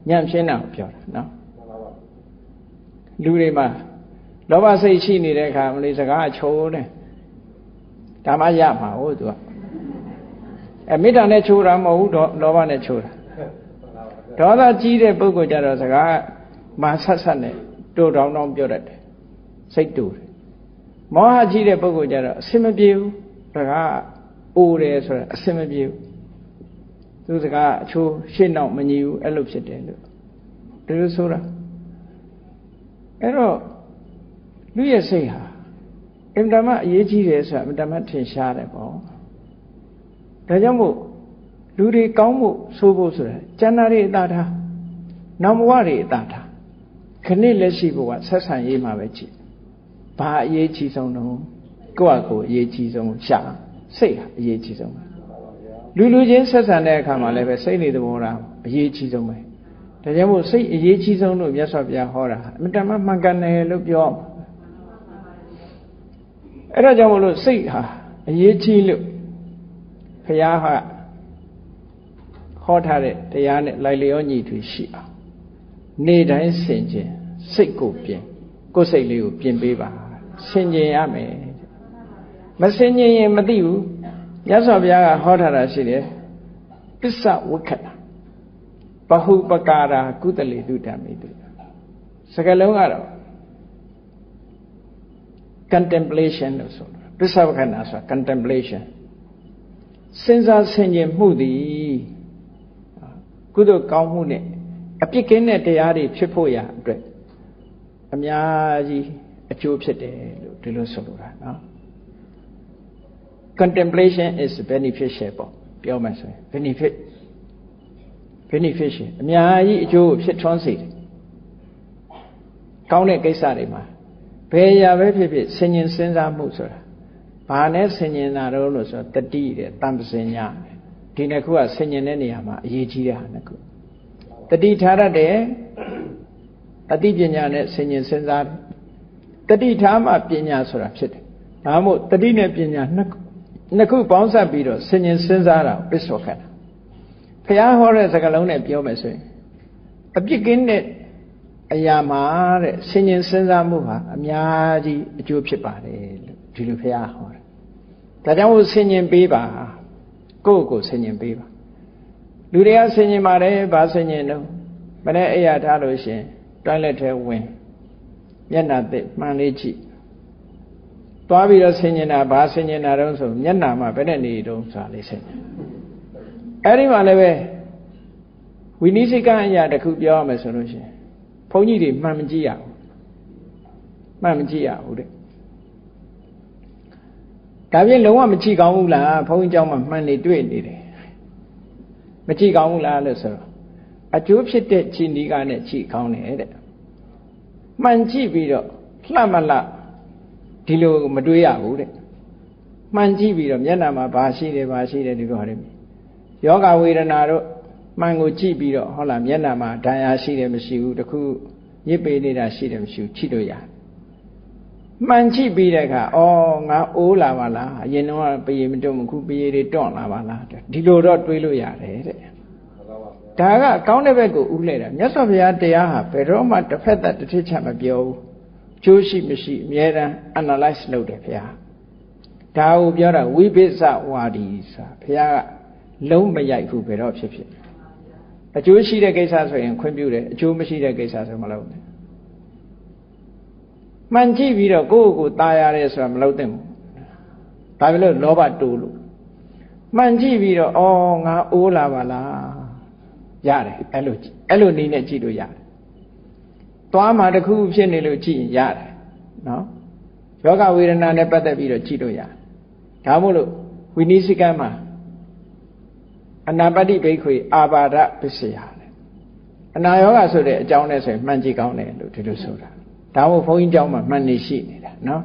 ညံ့ရှင်းတာကိုပြောတာနော်လူတွေမှာလောဘစိတ်ရှိနေတဲ့အခါမလို့စကားချိုးတယ်ဒါမှရမှာဟုတ်သူကမေတ္တာနဲ့ချိုးတာမဟုတ်ဘူးလောဘနဲ့ချိုးတာဒေါသကြီးတဲ့ပုဂ္ဂိုလ်ကြတော့စကားမာဆက်နဲ့တိုးတောင်းပြောတတ်တယ်စိတ်တူတယ်မောဟကြီးတဲ့ပုဂ္ဂိုလ်ကြတော့အစင်မပြေဘူးစကားအိုးတယ်ဆိုတာအစင်မပြေဘူးသူစကားအချိုးရှင်းတော့မညီဘူးအဲ့လိုဖြစ်တယ်လို့ဒီလိုဆိုတာအဲ့တော့လူရဲ့စိတ်ဟာအင်တမအရေးကြီးတယ်ဆိုတာအင်တမထင်ရှားတယ်ပေါ့ဒါကြောင့်မို့လူတွေကောင်းဖို့ဆိုဖို့ဆိုတာကျန်တာတွေအသာထား နောက်ဘဝတွေအတားထားခဏလက်ရှိဘဝဆက်ဆံရေးမှာပဲကြည့်ဘာအရေးကြီးဆုံးတော့ကိုယ့်အကိုအရေးကြီးဆုံးရှာစိတ်ဟာအရေးကြီးဆုံးပဲလူချင်းဆက်ဆံတဲ့အခါမှာလည်းပဲစိတ်နေသဘောထားအရေးကြီးဆုံးပဲဒါကြောင့်မို့စိတ်အရေးကြီးဆုံးလို့မြတ်စွာဘုရားဟောတာအမြဲတမ်းမှန်ကန်တယ်လို့ပြောအဲ့ဒါကြောင့်မို့လို့စိတ်ဟာအရေးကြီးလို့ဘုရားဟာဟောထားတဲ့တရားနဲ့လိုက်လျောညီထွေရှိအောင်နေ့တိုင်းဆင်ခြင်စိတ်ကိုပြင်ကိုယ်စိတ်လေးကိုပြင်ပေးပါဆင်ခြင်ရမယ်မဆင်ခြင်ရင်မသိဘူးမြတ်စွာဘုရားကဟောထားတာရှိတယ်ပစ္စဝက္ခဏဘဟုပကာရာကုသလေတုဓမ္မိတုစကားလုံးကတော့ contemplation လို့ဆိုတာပစ္စဝက္ခဏဆိုတာ contemplation စဉ်းစားဆင်ခြင်မှုသည်ကုသိုလ်ကောင်းမှုနဲ့အပြစ်ကင်းတဲ့တရားတွေဖြစ်ဖို့ရအတွက်အများကြီးအကျိုးဖြစ်တယ်လို့ဒီလိုဆိုလိုတာနော် contemplation is beneficial ပေါ့ပြောမှဆိုရင် beneficial အများကြီးအကျိုးဖြစ်ထွန်းစေတယ်ကောင်းတဲ့ကိစ္စတွေမှာဘယ်ရာပဲဖြစ်ဖြစ်ဆင်ញင်စဉ်းစားမှုဆိုတာဘာနဲ့ဆင်ញင်တာတော့လို့ဆိုတော့တတိတဲ့တမ္ပစဉ္ညာဒီနှစ်ခုကဆင်ញင်တဲ့နေရာမှာအရေးကြီးတဲ့ဟာနှစ်ခုတတိထားရတဲ့အတိပညာနဲ့ဆင်ញင်စဉ်းစားတတိထားမှပညာဆိုတာဖြစ်တယ်ဒါမှမဟုတ်တတိနဲ့ပညာနှစ်ခုပေါင်းစပ်ပြီးတော့ဆင်ញင်စဉ်းစားတာပစ္စောခဏဘုရားဟောတဲ့စကားလုံးနဲ့ပြောမယ်ဆိုရင်အပြစ်ကင်းတဲ့အရာမှာတဲ့ဆင်ញင်စဉ်းစားမှုဟာအများကြီးအကျိုးဖြစ်ပါတယ်လို့ဒီလိုဘုရားဟောတယ်ဒါကြောင့်မို့ဆင်ញင်ပေးပါကိုယ့်ကိုဆင်ញင်ပေးပါလူတွေကဆင်ញင်ပါတယ်ဗာဆင်ញင်တော့မနေ့အိယာထားလို့ရှင်တွိုင်းလက်ထဲဝင်မျက်နှာသစ်မှန်လေးကြည့်သွားပြီးတော့ဆင်ញင်တာဗာဆင်ញင်တာတော့ဆိုမျက်နှာမှာဘယ်နဲ့နေတုံးဆိုတာလေးဆင်ញင်အဲ့ဒီမှာလည်းပဲဝိနည်းစိကံအရာတစ်ခုပြောရမယ်ဆိုလို့ရှင်ဘုန်းကြီးတွေမှန်မကြည့်ရဘူးမှန်မကြည့်ရဘူးတဲ့ဒါပြင်လုံးဝမကြည့်ကောင်းဘူးလားဘုန်းကြီးเจ้าမှာမှန်နေတွေ့နေတယ်မကြည့်ကောင်းဘူးလားလို့ဆိုတော့အကျိုးဖြစ်တဲ့ခြေနီးကနဲ့ကြည့်ကောင်းတယ်တဲ့မှန်ကြည့်ပြီးတော့လှမလှဒီလိုမတွေးရဘူးတဲ့မှန်ကြည့်ပြီးတော့မျက်နှာမှာဘာရှိတယ်ဘာရှိတယ်ဒီလိုဟာတွေယောဂဝေဒနာတို့မှန်ကိုကြည့်ပြီးတော့ဟုတ်လားမျက်နှာမှာဒဏ်ရာရှိတယ်မရှိဘူးတခုညစ်ပေနေတာရှိတယ်မရှိဘူးကြည့်လို့ရမှန်ကြည့်ပြီးတဲ့အခါဩငါအိုးလာပါလားအရင်တော့ပရေမတွန့်ခုပရေတွေတွန့်လာပါလားဒီလိုတော့တွေးလို့ရတယ်တဲ့ဒါကကောင်းတဲ့ဘက်ကိုဥလှည့်တာမြတ်စွာဘုရားတရားဟာဘယ်တော့မှတစ်ဖက်သက်တစ်ထစ်ချက်မပြောဘူးကျိုးရှိမရှိအမြဲတမ်း analyze လုပ်တယ်ဘုရားဒါကိုပြောတာဝိပစ္စဝါဒီဆိုတာဘုရားကလုံးမရိုက်ဘူးဘယ်တော့ဖြစ်ဖြစ်အကျိုးရှိတဲ့ကိစ္စဆိုရင်ခွင့်ပြုတယ်အကျိုးမရှိတဲ့ကိစ္စဆိုမလုပ်နဲ့မှန်ကြည့်ပြီးတော့ကိုယ့်ကိုယ်ตายရတယ်ဆိုတာမလုပ်သင့်ဘူးဘာဖြစ်လို့လောဘတိုးလို့မှန်ကြည့်ပြီးတော့ဩငါအိုးလာပါလားရတယ်အဲ့လိုနည်းနဲ့ကြည့်လို့ရတယ်သွားမှာတစ်ခုဖြစ်နေလို့ကြည့်ရင်ရတယ်နော်ယောဂဝေဒနာနဲ့ပတ်သက်ပြီးတော့ကြည့်လို့ရတယ်ဒါမို့လို့ဝိနည်းစိကံမှာအနာပတ္တိဘိက္ခွေအာဘာဒပစ္စယတဲ့ အနာယောဂဆိုတဲ့အကြောင်းနဲ့ဆိုရင်မှန်ကြည့်ကောင်းတယ်လို့ဒီလိုဆိုတာဒါမို့ဘုန်းကြီးเจ้าမှာမှန်နေရှိနေတာနော်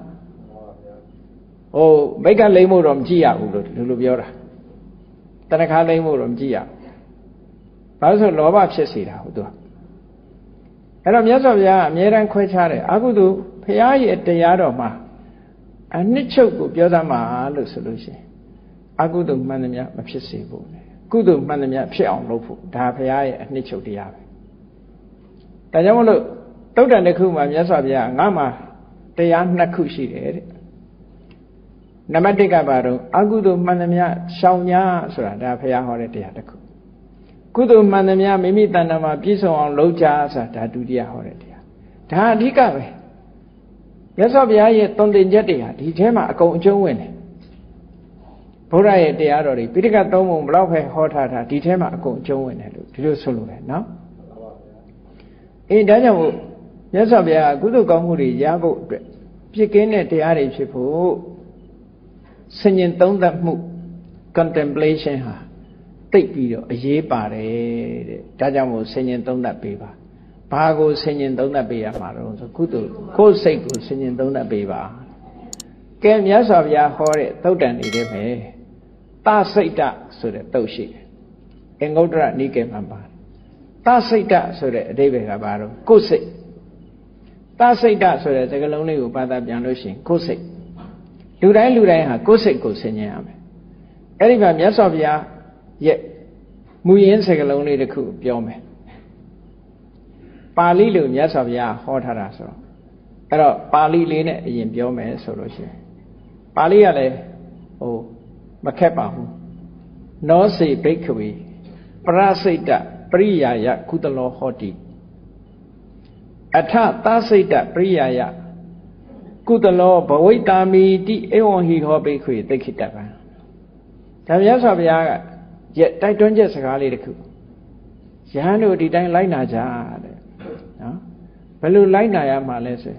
ဟိုဘိတ်ကလိမ့်ဖို့တော့မကြည့်ရဘူးလို့ဒီလိုပြောတာတဏှာလိမ့်ဖို့တော့မကြည့်ရဘူးဘာလို့ဆိုလောဘဖြစ်စေတာဟုတ်သူကအဲ့တော့မြတ်စွာဘုရားကအမြဲတမ်းခွဲခြားတယ်အကုသိုလ်ဘုရားရဲ့တရားတော်မှာအနှစ်ချုပ်ကိုပြောသမှာလို့ဆိုလို့ရှိရင်အကုသိုလ်မှန်သမျှမဖြစ်စေဖို့ကုသိုလ်မှန်သမျှဖြစ်အောင်လုပ်ဖို့ဒါဘုရားရဲ့အနှစ်ချုပ်တရားပဲဒါကြောင့်မလို့သုတ်တန်တစ်ခုမှာမြတ်စွာဘုရားငါမှာတရားနှစ်ခုရှိတယ်တဲ့နံပါတ်1ကဘာတော့အကုသိုလ်မှန်သမျှရှောင်ညာဆိုတာဒါဘုရားဟောတဲ့တရားတစ်ခုကုသိုလ်မှန်သမျှမိမိတဏ္ဍာမှာပြည့်စုံအောင်လုပ်ကြဆိုတာဒါဒုတိယဟောတဲ့တရားဒါအဓိကပဲမြတ်စွာဘုရားရဲ့သွန်သင်ချက်တွေဟာဒီထဲမှာအကုန်အကျုံးဝင်တယ်ဘုရားရဲ့တရားတော်တွေပိဋကတ်သုံးပုံဘလောက်ပဲဟောထားတာဒီထဲမှာအကုန်အကျုံးဝင်တယ်လို့ဒီလိုဆိုလိုတယ်နော်အေးဒါကြောင့်မို့မြတ်စွာဘုရားကုသိုလ်ကောင်းမှုတွေရဖို့အတွက်ပြည့်ကင်းတဲ့တရားတွေဖြစ်ဖို့ဆင်ញင်သုံးသပ်မှု contemplation ဟာတိတ်ပြီးတော့အရေးပါတယ်တဲ့ဒါကြောင့်မို့ဆင်ញင်သုံးသပ်ပေးပါ ဘာကိုဆင်ញင်သုံးသပ်ပေးရမှာတော့ဆိုကုသိုလ်ကိုယ်စိတ်ကိုဆင်ញင်သုံးသပ်ပေးပါကဲမြတ်စွာဘုရားဟောတဲ့သုတ်တန်နေတဲ့ပဲသစိတ်တဆိုတဲ့သုတ်ရှိတယ်အင်္ဂုတ္တရနိကေမှာပါသစိတ်တဆိုတဲ့အဓိပ္ပာယ်ကဘာတော့ကိုယ်စိတ်သစိတ်တဆိုတဲ့စကားလုံးလေးကိုဘာသာပြန်လို့ရှိရင်ကိုယ်စိတ်လူတိုင်းဟာကိုယ်စိတ်ကိုဆင်ញင်ရမယ်အဲ့ဒီမှာမြတ်စွာဘုရားရဲ့မူရင်းစကားလုံးလေးတစ်ခုပြောမယ်ပါဠိလိုမြတ်စွာဘုရားဟောထားတာဆိုတော့အဲ့တော့ပါဠိလေးနဲ့အရင်ပြောမယ်ဆိုလို့ရှိရင်ပါဠိကလည်းမခက်ပါဘူးနောစေဘိက္ခဝေပရစိတ်တပရိယာယကုသလောဟောတိအထသစိတ်တပရိယာယကုသလောဘဝိတာမိတိဧဝံဟိဟောဘိက္ခဝေသိက္ခိတပံဒါမြတ်စွာဘုရားကတိုက်တွန်းချက်စကားလေးတစ်ခုယဟန်တို့ဒီတိုင်းလိုက်နာကြတဲ့နော်ဘယ်လိုလိုက်နာရမှာလဲဆို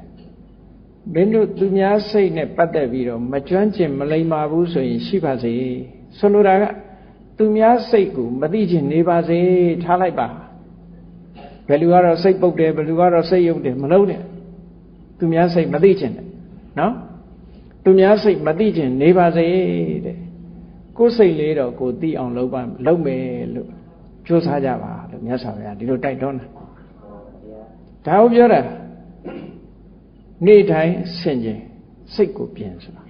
မင်းတို့သူများစိတ်နဲ့ပတ်သက်ပြီးတော့မကျွမ်းကျင်မလိမ္မာဘူးဆိုရင်ရှိပါစေဆိုလိုတာကသူများစိတ်ကိုမသိချင်နေပါစေထားလိုက်ပါဘယ်လူကတော့စိတ်ပုတ်တယ်ဘယ်လူကတော့စိတ်ယုတ်တယ်မလုပ်နဲ့သူများစိတ်မသိချင်တယ်နော်သူများစိတ်မသိချင်နေပါစေတဲ့ကိုယ်စိတ်လေးတော့ကိုသိအောင်လုပ်မယ်လို့ကြိုးစားကြပါလို့မြတ်စွာဘုရားဒီလိုတိုက်တွန်းတာဒါကိုပြောတာနေ့တိုင်းဆင်ခြင်စိတ်ကိုပြင်ဆိုတာ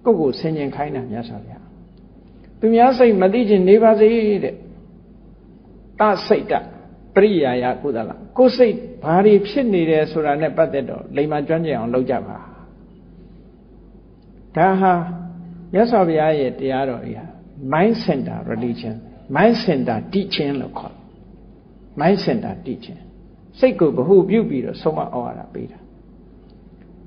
ကိုယ့်ကိုဆင်ခြင်ခိုင်းတာမြတ်စွာဘုရားသူများစိတ်မသိချင်နေပါစေတဲ့သစိတ်တပရိယာယကုသလကိုယ်စိတ်ဘာတွေဖြစ်နေတယ်ဆိုတာနဲ့ပတ်သက်တော့လိမ္မာကျွမ်းကျင်အောင်လုပ်ကြပါဒါဟာမြတ်စွာဘုရားရဲ့တရားတော်တွေဟာ mind center religion mind center teaching လို့ခေါ်တယ် mind center teaching စိတ်ကိုဗဟုပြုပြီးတော့ဆုံးမဩဝါဒပေးတာ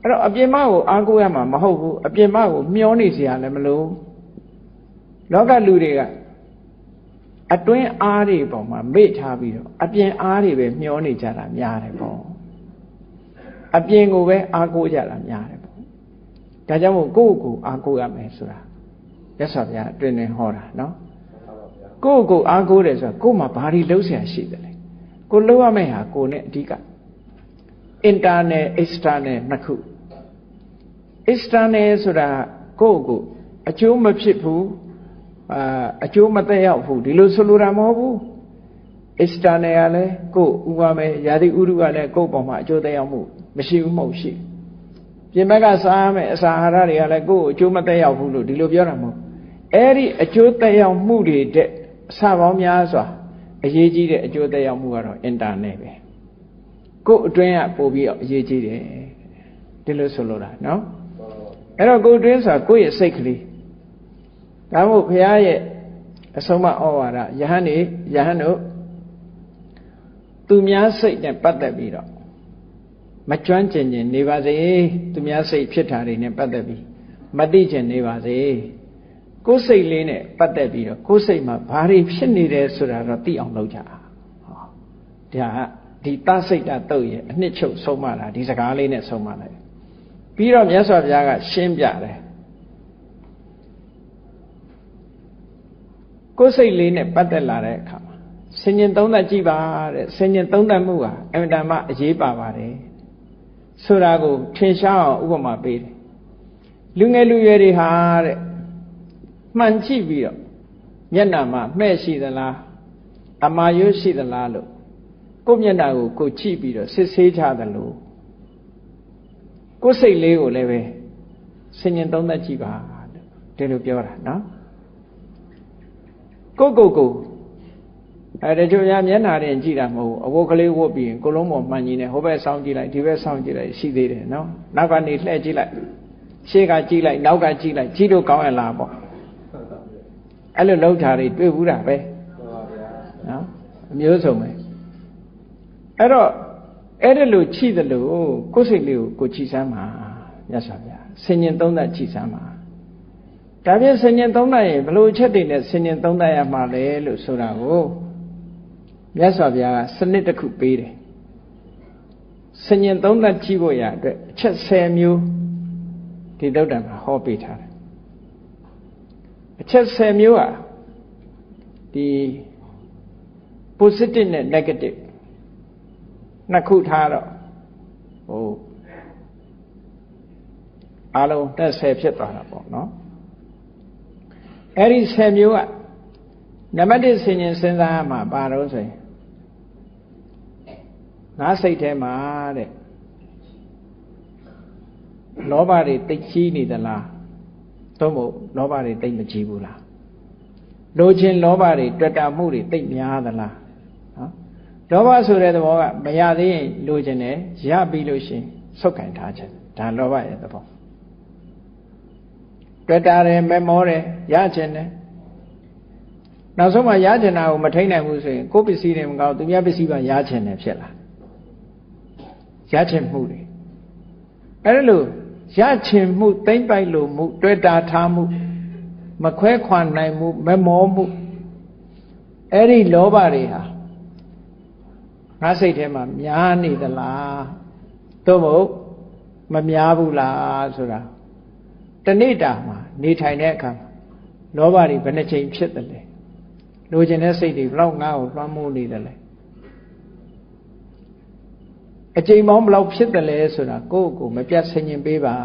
အဲ့တော့အပြင်မကိုအားကိုးရမှာမဟုတ်ဘူးအပြင်မကိုမျောနေစရာလည်းမလိုလောကလူတွေကအတွင်းအားတွေပေါ်မှာမေ့ထားပြီးတော့အပြင်အားတွေပဲမျောနေကြတာများတယ်ပေါ့အပြင်ကိုပဲအားကိုးကြတာများတယ်ပေါ့ဒါကြောင့်မို့ကိုယ့်ကိုယ်အားကိုးရမယ်ဆိုတာမြတ်စွာဘုရားအတွင်းနဲ့ဟောတာနော်ကိုယ့်ကိုယ်အားကိုးတယ်ဆိုတာကိုယ်မှာဘာတွေလုပ်เสียရှိတယ်လဲကိုလုပ်ရမယ့်ဟာကိုနဲ့အဓိက internal external နှစ်ခု external ဆိုတာကိုယ့်ကိုအကျိုးမဖြစ်ဘူးအကျိုးမသက်ရောက်ဘူးဒီလိုဆိုလိုတာမဟုတ်ဘူး external ကလည်းကိုယ်ဥပမာယာတိဥရုကလည်းကိုယ့်ပေါ်မှာအကျိုးသက်ရောက်မှုမရှိဘူးမဟုတ်ရှိပြင်ဘက်ကစားရမယ့်အစာအာဟာရတွေကလည်းကိုယ်အကျိုးမသက်ရောက်ဘူးလို့ဒီလိုပြောတာမဟုတ်အဲ့ဒီအကျိုးသက်ရောက်မှုတွေတဲ့အစပေါင်းများစွာအရေးကြီးတဲ့အကျိုးသက်ရောက်မှုကတော့ internet ပဲကိုယ်အတွင်းကပို့ပြီးအရေးကြီးတယ်ဒီလိုဆိုလိုတာနော်အဲ့တော့ကိုယ်အတွင်းဆိုတာကိုယ့်ရဲ့စိတ်ကလေးဒါမို့ဘုရားရဲ့အဆုံးအမဩဝါဒယဟန်တို့သူများစိတ်နဲ့ပတ်သက်ပြီးတော့မကျွမ်းကျင်နေပါစေသူများစိတ်ဖြစ်တာတွေနဲ့ပတ်သက်ပြီးမသိကျင်နေပါစေကိုယ်စိတ်လေးနဲ့ပတ်သက်ပြီးတော့ကိုယ်စိတ်မှာဘာတွေဖြစ်နေတယ်ဆိုတာတော့သိအောင်လုပ်ကြဒါကဒီသစိတ်တတုတ်ရဲ့အနှစ်ချုပ်ဆုံးမတာဒီစကားလေးနဲ့ဆုံးမလိုက်ပြီးတော့မြတ်စွာဘုရားကရှင်းပြတယ်ကိုယ်စိတ်လေးနဲ့ပတ်သက်လာတဲ့အခါမှာဆင်ញင်သုံးသပ်ကြည့်ပါတဲ့ဆင်ញင်သုံးသပ်မှုဟာအမှန်တမ်းအရေးပါပါတယ်ဆိုတာကိုထင်ရှားအောင်ဥပမာပေးတယ်လူငယ်လူရွယ်တွေဟာတဲ့မှန်ကြည့်ပြီးတော့မျက်နှာမှာမှဲ့ရှိသလားအမာရွရှိသလားလို့ကိုယ်မျက်နှာကိုကိုကြည့်ပြီးတော့စစ်ဆေးကြတယ်လို့ကိုယ်စိတ်လေးကိုလည်းပဲဆင်ញင်သုံးသပ်ကြည့်ပါလို့ဒီလိုပြောတာနော်ကိုတချို့များမျက်နှာတင်ကြည့်တာမဟုတ်ဘူးအဝတ်ကလေးဝတ်ပြီးရင်ကိုလုံးပေါ်မှန်ကြီးနေဟိုဘက်ဆောင်းကြည့်လိုက်ဒီဘက်ဆောင်းကြည့်လိုက်ရှိသေးတယ်နော်နောက်ကနေလှည့်ကြည့်လိုက်ရှေ့ကကြည့်လိုက်နောက်ကကြည့်လိုက်ကြည့်လို့ကောင်းရလားပေါ့အဲ့လိုလောက်တာတွေတွေ့ဘူးတာပဲနော်အမျိုးစုံပဲအဲ့တော့အဲ့ဒါလို့ချိတယ်လို့ကိုယ်စိတ်လေးကိုကိုချိစမ်းပါမြတ်စွာဘုရားဆင်ញင်သုံးသပ်ချိစမ်းပါဒါဖြင့်ဆင်ញင်သုံးသပ်ရင်ဘလို့ချက်တွေနဲ့ဆင်ញင်သုံးသပ်ရမှာလဲလို့ဆိုတာကိုမြတ်စွာဘုရားကစနစ်တစ်ခုပေးတယ်ဆင်ញင်သုံးသပ်ကြည့်ဖို့ရအတွက်အချက်10မျိုးဒီသုတ္တံမှာဟောပေးထားတယ်အချက်10မျိုးဟာဒီ positive နဲ့ negative နှစ်ခုထားတော့ဟိုအားလုံး10ဖြစ်သွားတာပေါ့နော်အဲ့ဒီ10မျိုးကနံပါတ်1ဆင်ញင်စဉ်းစားရမှာပါတော့ဆိုရင်ငါစိတ်ထဲမှာတဲ့လောဘတွေတိတ်ကြီးနေသလားသို့မဟုတ်လောဘတွေတိတ်မကြီးဘူးလားလိုချင်လောဘတွေတွေ့တာမှုတွေတိတ်များသလားနော်လောဘဆိုတဲ့သဘောကမရသေးရင်လိုချင်တယ်ရပြီးလို့ရှိရင်ဆုတ်ကင်ထားခြင်းဒါလောဘရဲ့သဘောတွေ့တာတယ်မမောတယ်ရချင်တယ်နောက်ဆုံးမှရချင်တာကိုမထိန်နိုင်ဘူးဆိုရင်ကိုယ်ပစ္စည်းတွေမကောင်းသူများပစ္စည်းပါရချင်တယ်ဖြစ်လာရချင်မှုတွေအဲ့ဒါလို့ရချင်မှုသိမ့်ပိုက်လို့မှုတွေ့တာထားမှုမခွဲခွာနိုင်မှုမမောမှုအဲ့ဒီလောဘတွေဟာငါစိတ်ထဲမှာများနေသလားသို့မဟုတ်မများဘူးလားဆိုတာတဏိတာမှာနေထိုင်တဲ့အခါလောဘတွေဘယ်နှချိန်ဖြစ်တယ်လဲလိုချင်တဲ့စိတ်တွေဘလောက်ငါ့ကိုလွှမ်းမိုးနေတယ်လဲအချိန်ပေါင်းဘလောက်ဖြစ်တယ်လဲဆိုတာကိုယ့်ကိုယ်မပြတ်ဆင်ញင်ပေးပါ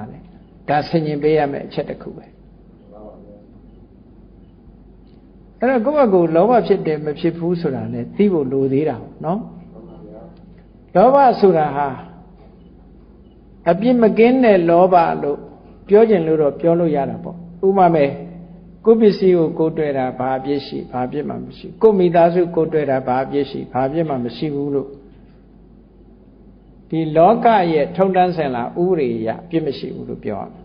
တဲ့ဒါဆင်ញင်ပေးရမယ့်အချက်တစ်ခုပဲအဲ့တော့ကိုယ့်ဘက်ကိုလောဘဖြစ်တယ်မဖြစ်ဘူးဆိုတာလည်းသိဖို့လိုသေးတာနော်လောဘဆိုတာဟာအပြစ်မကင်းတဲ့လောဘလို့ပြောကျင်လို့တော့ပြောလို့ရတာပေါ့ဥပမာကိုယ်ပစ္စည်းကိုကိုယ်တွေ့တာဘာအပြစ်ရှိဘာအပြစ်မှမရှိကိုယ်မိသားစုကိုယ်တွေ့တာဘာအပြစ်ရှိဘာအပြစ်မှမရှိဘူးလို့ဒီလောကရဲ့ထုံတန်းဆင်လာဥပဒေအရအပြစ်မရှိဘူးလို့ပြောရတယ်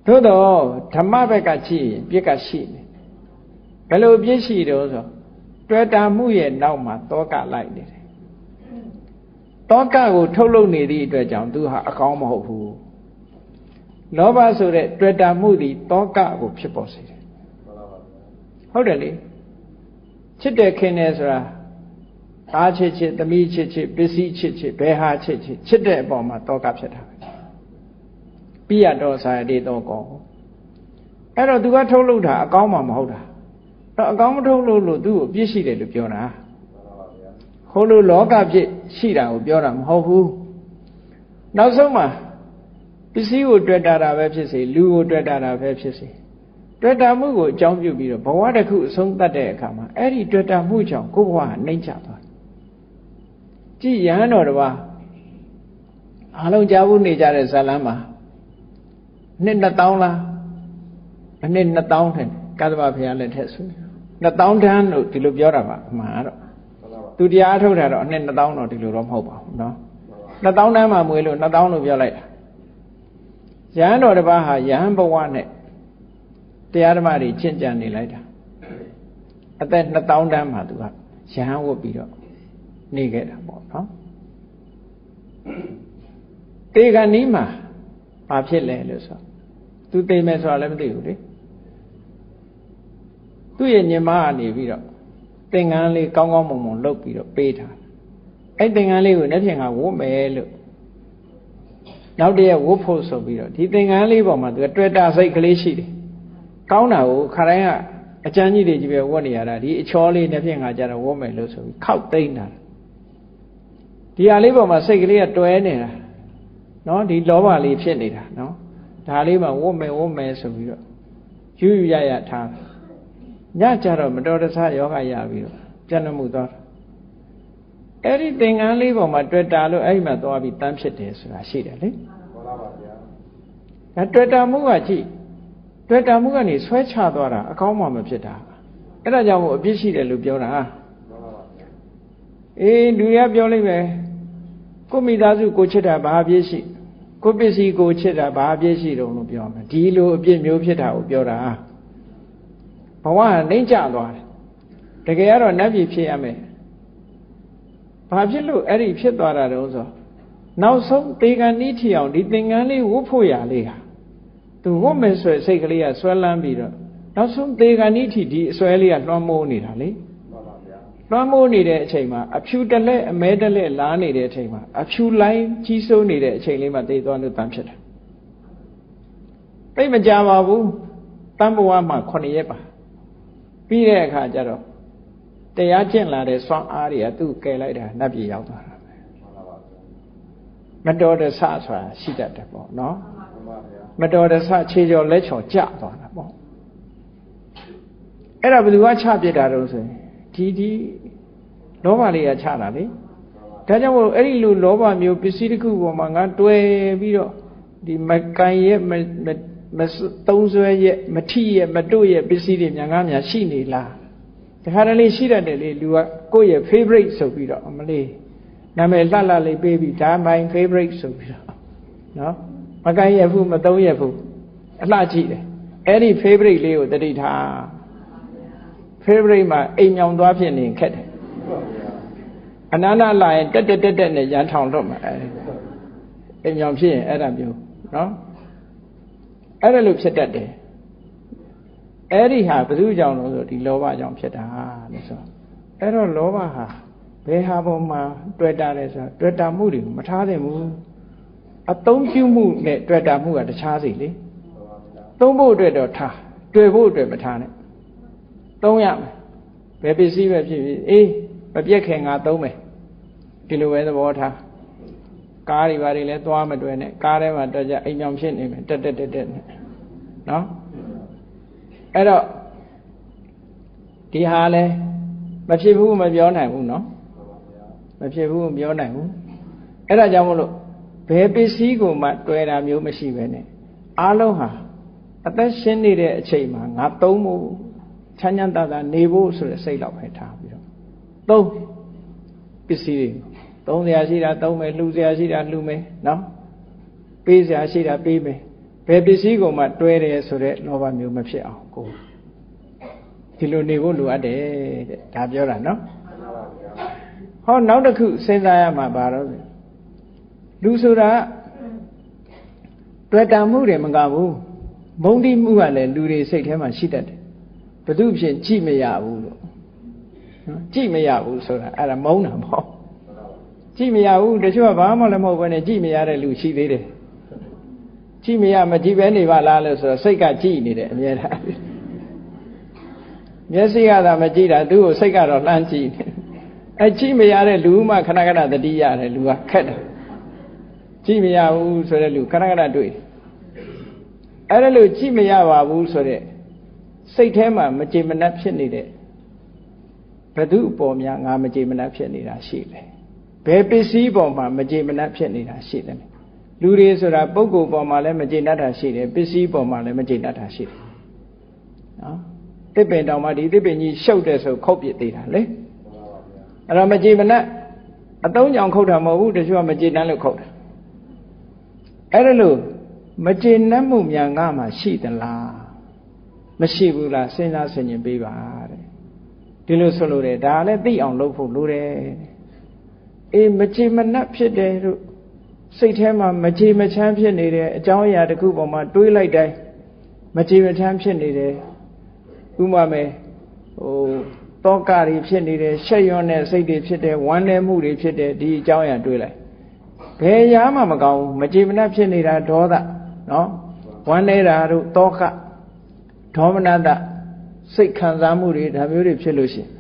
သို့တော့ဓမ္မဘက်ကကြည့်ရင်ပြစ်ကရှိနေဘယ်လိုအပြစ်ရှိတော့ဆိုတွေ့တာမှုရဲ့နောက်မှာတောကလိုက်နေတယ်တောကကိုထုတ်လုပ်နေသည့်အတွက်ကြောင့်သူဟာအကောင်းမဟုတ်ဘူးလောဘဆိုတဲ့တွေ့တာမှုသည်တောကကိုဖြစ်ပေါ်စေတယ်ဟုတ်တယ်လေချစ်တယ်ခင်တယ်ဆိုတာသားချစ်ချစ်သမီးချစ်ချစ်ပစ္စည်းချစ်ချစ်ဘယ်ဟာချစ်ချစ်ချစ်တဲ့အပေါ်မှာတောကဖြစ်တာပိယတောစာရတိတောကောအဲ့တော့သူကထုတ်လုပ်တာအကောင်းမှမဟုတ်တာတော့အကောင်းမထုတ်လို့သူ့ကိုပြစ်ရှိတယ်လို့ပြောတာဟိုလိုလောကပြစ်ရှိတာကိုပြောတာမဟုတ်ဘူးနောက်ဆုံးမှာပစ္စည်းကိုတွေ့တာပဲဖြစ်စေလူကိုတွေ့တာပဲဖြစ်စေတွေ့တာမှုကိုအကြောင်းပြုပြီးတော့ဘဝတစ်ခုအဆုံးသတ်တဲ့အခါမှာအဲ့ဒီတွေ့တာမှုကြောင့်ကိုယ်ဘဝနှိမ့်ချသွားကြည်ရဟန်းတော်တစ်ပါးအားလုံးကြားဘူးနေကြတဲ့ဇာလန်းမှာနှစ်2000လားအနှစ်2000ထင်ကသဗ္ဗဘုရားလက်ထက်ဆို2000တန်းလို့ဒီလိုပြောတာပါအမှန်တော့သူတရားထုတ်တာတော့အနှစ်2000တော့ဒီလိုတော့မဟုတ်ပါဘူးเนาะ2000တန်းမှာမွေးလို့2000လို့ပြောလိုက်တာယဟန်တော်တစ်ပါးဟာယဟန်ဘဝနဲ့တရားဓမ္မတွေချင့်ကြံနေလိုက်တာအသက်2000တန်းမှာသူကယဟန်ဝတ်ပြီးတော့နေခဲ့တာပေါ့နော်တေခဏီးမှာဘာဖြစ်လဲလို့ဆိုသူသိမယ်ဆိုတာလည်းမသိဘူးလေသူ့ရဲ့ညီမကနေပြီးတော့သင်္ကန်းလေးကောင်းကောင်းမွန်မွန်လုပ်ပြီးတော့ပေးထားအဲ့သင်္ကန်းလေးကိုလက်ဖြင့်ကဝတ်မယ်လို့နောက်တည့်ဝတ်ဖို့ဆိုပြီးတော့ဒီသင်္ကန်းလေးပေါ်မှာသူကတွေ့တာစိတ်ကလေးရှိတယ်ကောင်းတာကိုခါတိုင်းကအကျမ်းကြီးတွေကြီးပဲဝတ်နေရတာဒီအချောလေးလက်ဖြင့်ကကြတော့ဝတ်မယ်လို့ဆိုပြီးခောက်သိမ့်တာဒီဟာလေးပေါ်မှာစိတ်ကလေးကတွဲနေတာနော်ဒီလောဘလေးဖြစ်နေတာနော်ဒါလေးမှဝတ်မယ်ဆိုပြီးတော့ယူရထားညကြတော့မတော်တဆယောဂရပြီးတော့ပြတ်နှမှုသွားအဲ့ဒီသင်္ကန်းလေးပေါ်မှာတွေ့တာလို့အဲ့ဒီမှာသွားပြီးတန်းဖြစ်တယ်ဆိုတာရှိတယ်လေမှန်ပါပါဗျာဒါတွေ့တာမှုကကြည့်တွေ့တာမှုကနေဆွဲချသွားတာအကောင်းမှမဖြစ်တာအဲ့ဒါကြောင့်မို့အပြစ်ရှိတယ်လို့ပြောတာမှန်ပါပါဗျာအေးလူရပြောလိုက်မယ်ကိုမိသားစုကိုချစ်တာဘာအပြစ်ရှိကိုပစ္စည်းကိုချစ်တာဘာအပြစ်ရှိတုံးလို့ပြောမယ်ဒီလိုအပြစ်မျိုးဖြစ်တာကိုပြောတာဘဝကနှိမ့်ကျသွားတယ်တကယ်ကတော့နတ်ပြည်ဖြစ်ရမယ်ဘာဖြစ်လို့အဲ့ဒီဖြစ်သွားတာတုံးဆိုနောက်ဆုံးတေကံဤထီအောင်ဒီသင်္ကန်းလေးဝတ်ဖို့ရလေးဟာသူဝတ်မယ်ဆိုစိတ်ကလေးကဆွဲလန်းပြီးတော့နောက်ဆုံးတေကံဤထီဒီအစွဲလေးကလွှမ်းမိုးနေတာလေမှန်ပါဗျာလွှမ်းမိုးနေတဲ့အချိန်မှာအဖြူတလဲအမဲတလဲလားနေတဲ့အချိန်မှာအဖြူလိုင်းကြီးစိုးနေတဲ့အချိန်လေးမှာတေသွားလို့တန်းဖြစ်တယ်သိမကြပါဘူးတန်းဘဝမှာ9ရက်ပါပြီးတဲ့အခါကျတော့ တရားကျင့်လာတဲ့စွမ်းအားတွေကသူ့ကယ်လိုက်တာနတ်ပြည်ရောက်သွားတာမတော်တဆဆိုတာရှိတတ်တယ်ပေါ့နော်မတော်တဆခြေကျော်လက်ချော်ကျသွားတာပေါ့အဲ့ဒါဘယ်သူကချပြစ်တာတော့ဆိုရင်ဒီလောဘလေးကချတာလေဒါကြောင့်မို့အဲ့ဒီလိုလောဘမျိုးပစ္စည်းတစ်ခုပေါ်မှာငါတွယ်ပြီးတော့ဒီမကန်ရဲ့မသုံးဆွဲရဲ့မထိရဲ့မတို့ရဲ့ပစ္စည်းတွေများငါများရှိနေလားတခါတလေရှိတတ်တယ်လေလူကကိုယ့်ရဲ့ favorite ဆိုပြီးတော့မလေးနာမည်လှလှလေးပေးပြီးဒါ my favorite ဆိုပြီးတော့နော်မကန်ရဲ့ဘူးမသုံးရဲ့ဘူးအလှကြည့်တယ်အဲ့ဒီ favorite လေးကိုတတိထား favorite မှာအိမ်မြောင်သွားဖြစ်နေခက်တယ်အနန္တလာရင်တက်နဲ့ရန်ထောင်တော့မှာအိမ်မြောင်ဖြစ်ရင်အဲ့ဒါမျိုးနော်အဲ့ဒါလို့ဖြစ်တတ်တယ်အဲ့ဒီဟာဘယ်သူကြောင့်လို့ဆိုဒီလောဘကြောင့်ဖြစ်တာလို့ဆိုအဲ့တော့လောဘဟာဘယ်ဟာပေါ်မှာတွေ့တာလဲဆိုတော့တွေ့တာမှုတွေမထားသင့်ဘူးအသုံးပြုမှုနဲ့တွေ့တာမှုကတခြားစီလေသုံးဖို့အတွက်တော့ထားတွေ့ဖို့အတွက်မထားနဲ့သုံးရမယ်ဘယ်ပစ္စည်းပဲဖြစ်ဖြစ်အေးမပြက်ခင်ငါသုံးမယ်ဒီလိုပဲသဘောထားကားတွေဘာတွေလဲသွားမတွေ့နဲ့ကားထဲမှာတော့ကြအိမ်မြောင်ဖြစ်နေမယ်တက်နဲ့နော်အဲ့တော့ဒီဟာလဲမဖြစ်ဘူးမပြောနိုင်ဘူးနော်မဖြစ်ဘူးမပြောနိုင်ဘူးအဲ့ဒါကြောင့်မို့လို့ဘယ်ပစ္စည်းကိုမှတွေ့တာမျိုးမရှိပဲနဲ့အားလုံးဟာအသက်ရှင်နေတဲ့အချိန်မှာငါသုံးဖို့ချမ်းချမ်းသာသာနေဖို့ဆိုတဲ့စိတ်လောက်ပဲထားပြီးတော့သုံးပစ္စည်းတွေသုံးစရာရှိတာသုံးမယ်လှူစရာရှိတာလှူမယ်နော်ပေးစရာရှိတာပေးမယ်ဘယ်ပစ္စည်းကိုမှတွဲတယ်ဆိုတဲ့လောဘမျိုးမဖြစ်အောင်ကိုဒီလိုနေဖို့လိုအပ်တယ်တဲ့ဒါပြောတာနော်ဟောနောက်တစ်ခုစဉ်းစားရမှာပါတော့လူဆိုတာတွေ့တာမှုတွေမကဘူးမုန်းတိမှုကလည်းလူတွေစိတ်ထဲမှာရှိတတ်တယ်ဘသူဖြစ်ကြည့်မရဘူးလို့နော်ကြည့်မရဘူးဆိုတာအဲ့ဒါမုန်းတာမဟုတ်ကြည့်မရဘူးတချို့ကဘာမှလည်းမဟုတ်ဘဲနဲ့ကြည့်မရတဲ့လူရှိသေးတယ်ကြည့်မရမကြည့်ပဲနေပါလားလို့ဆိုတော့စိတ်ကကြည့်နေတယ်အမြဲတမ်းမျက်စိကသာမကြည့်တာသူ့ကိုစိတ်ကတော့လှမ်းကြည့်နေအဲကြည့်မရတဲ့လူမှခဏခဏသတိရတယ်လူကခက်တယ်ကြည့်မရဘူးဆိုတဲ့လူခဏခဏတွေ့အဲ့ဒါလို့ကြည့်မရပါဘူးဆိုတဲ့စိတ်ထဲမှာမကြေမနပ်ဖြစ်နေတဲ့ဘသူအပေါ်များငါမကြေမနပ်ဖြစ်နေတာရှိတယ်ဘယ်ပစ္စည်းပေါ်မှာမကြေမနပ်ဖြစ်နေတာရှိတယ်လူတွေဆိုတာပုဂ္ဂိုလ်ပေါ်မှာလည်းမကြေနပ်တာရှိတယ်ပစ္စည်းပေါ်မှာလည်းမကြေနပ်တာရှိတယ်နော်တစ်ပင်တောင်မှဒီတစ်ပင်ကြီးရှုပ်တယ်ဆိုခုတ်ပြစ်သေးတာလေအဲ့တော့မကြေမနပ်အတုံးကြောင်ခုတ်တာမဟုတ်ဘူးတချို့ကမကြေနပ်လို့ခုတ်တာအဲ့ဒါလို့မကြေနပ်မှုများငါမှရှိသလားမရှိဘူးလားစဉ်းစားဆင်ခြင်ပေးပါတဲ့ဒီလိုဆိုလို့တယ်ဒါလည်းသိအောင်လုပ်ဖို့လိုတယ်အေးမကြေမနပ်ဖြစ်တယ်တို့စိတ်ထဲမှာမကြေမချမ်းဖြစ်နေတယ်အကြောင်းအရာတစ်ခုပေါ်မှာတွေးလိုက်တိုင်းမကြေမချမ်းဖြစ်နေတယ်ဥပမာမယ်တောကတွေဖြစ်နေတယ်ရှက်ရွံ့တဲ့စိတ်တွေဖြစ်တယ်ဝမ်းနည်းမှုတွေဖြစ်တယ်ဒီအကြောင်းအရာတွေးလိုက်ဘယ်ရာမှမကောင်းဘူးမကြေမနပ်ဖြစ်နေတာဒေါသနော်ဝမ်းနေတာတို့တောကဒေါမနတစိတ်ခံစားမှုတွေဒါမျိုးတွေဖြစ်လို့ရှိရင်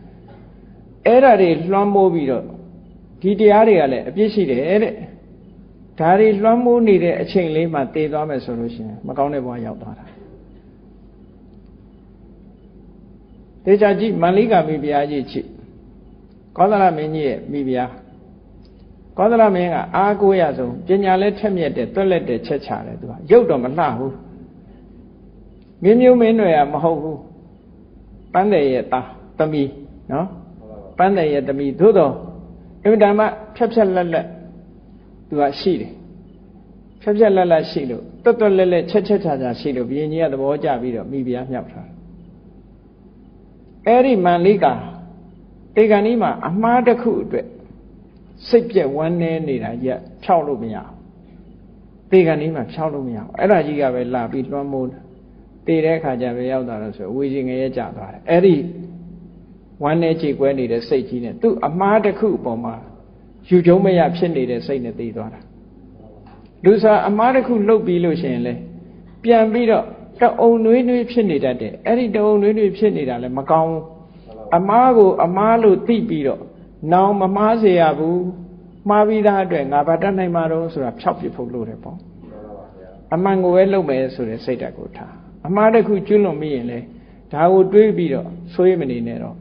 အဲ့ဓာတွေလွှမ်းမိုးပြီးတော့ဒီတရားတွေကလည်းအပြစ်ရှိတယ်တဲ့ဒါတွေလွှမ်းမိုးနေတဲ့အချိန်လေးမှာတည်သွားမယ်ဆိုလို့ရှိရင်မကောင်းတဲ့ဘဝရောက်သွားတာတေချာကြည့်မန္လိကာမိဖုရားကြီးကြည့်ကောသလမင်းကြီးရဲ့မိဖုရားကောသလမင်းကအားကိုးရဆုံးပညာလည်းထက်မြက်တယ်တွက်လက်တယ်ချက်ချတယ်သူကရုပ်တော့မလှဘူးမင်းမျိုးမင်းတွေမဟုတ်ဘူးပန်းတယ်ရဲ့သားသမီးနော်ပန်းတယ်ရဲ့သမီးသို့တော့အင်တန်မှဖြတ်လက်လက်သူကရှိတယ်ဖြတ်လက်လက်ရှိလို့တွတ်လက်လက်ချက်ချရှိလို့ဘုရင်ကြီးကသဘောကျပြီးတော့မိဖုရားမြောက်ထားအဲ့ဒီမန္လိကာတေဂန်ကြီးမှာအမှားတစ်ခုအတွက်စိတ်ပြက်ဝမ်းနည်းနေတာကြီးဖြောက်လို့မရဘူးတေဂန်ကြီးမှာဖြောက်လို့မရဘူးအဲ့ဒါကြီးကပဲလာပြီးလွှမ်းမိုးတည်တဲ့အခါကျပဲရောက်သွားတော့ဆိုဝေကြီးငရဲကျသွားတယ်အဲ့ဒီဝမ်းနေကြေကွဲနေတဲ့စိတ်ကြီးနဲ့သူ့အမှားတစ်ခုအပေါ်မှာယူကျုံမရဖြစ်နေတဲ့စိတ်နဲ့တည်သွားတာလူစားအမှားတစ်ခုလှုပ်ပြီးလို့ရှိရင်လေပြန်ပြီးတော့တအုံနွေးနွေးဖြစ်နေတတ်တယ်အဲ့ဒီတအုံနွေးနွေးဖြစ်နေတာလည်းမကောင်းဘူး အမားကိုအမားလို့သိပြီးတော့နောင်မမှားစေရဘူးမှားပြီးသားအတွက်ငါဘာတတ်နိုင်မှာတော့ဆိုတာဖြောက်ပြဖို့လို့တယ်ပေါ့အမှန်ကိုပဲလုပ်မယ်ဆိုတဲ့စိတ်ဓာတ်ကိုထားအမှားတစ်ခုကျွလွန်မိရင်လေဒါကိုတွေးပြီးတော့ဆွေးမနေနဲ့တော့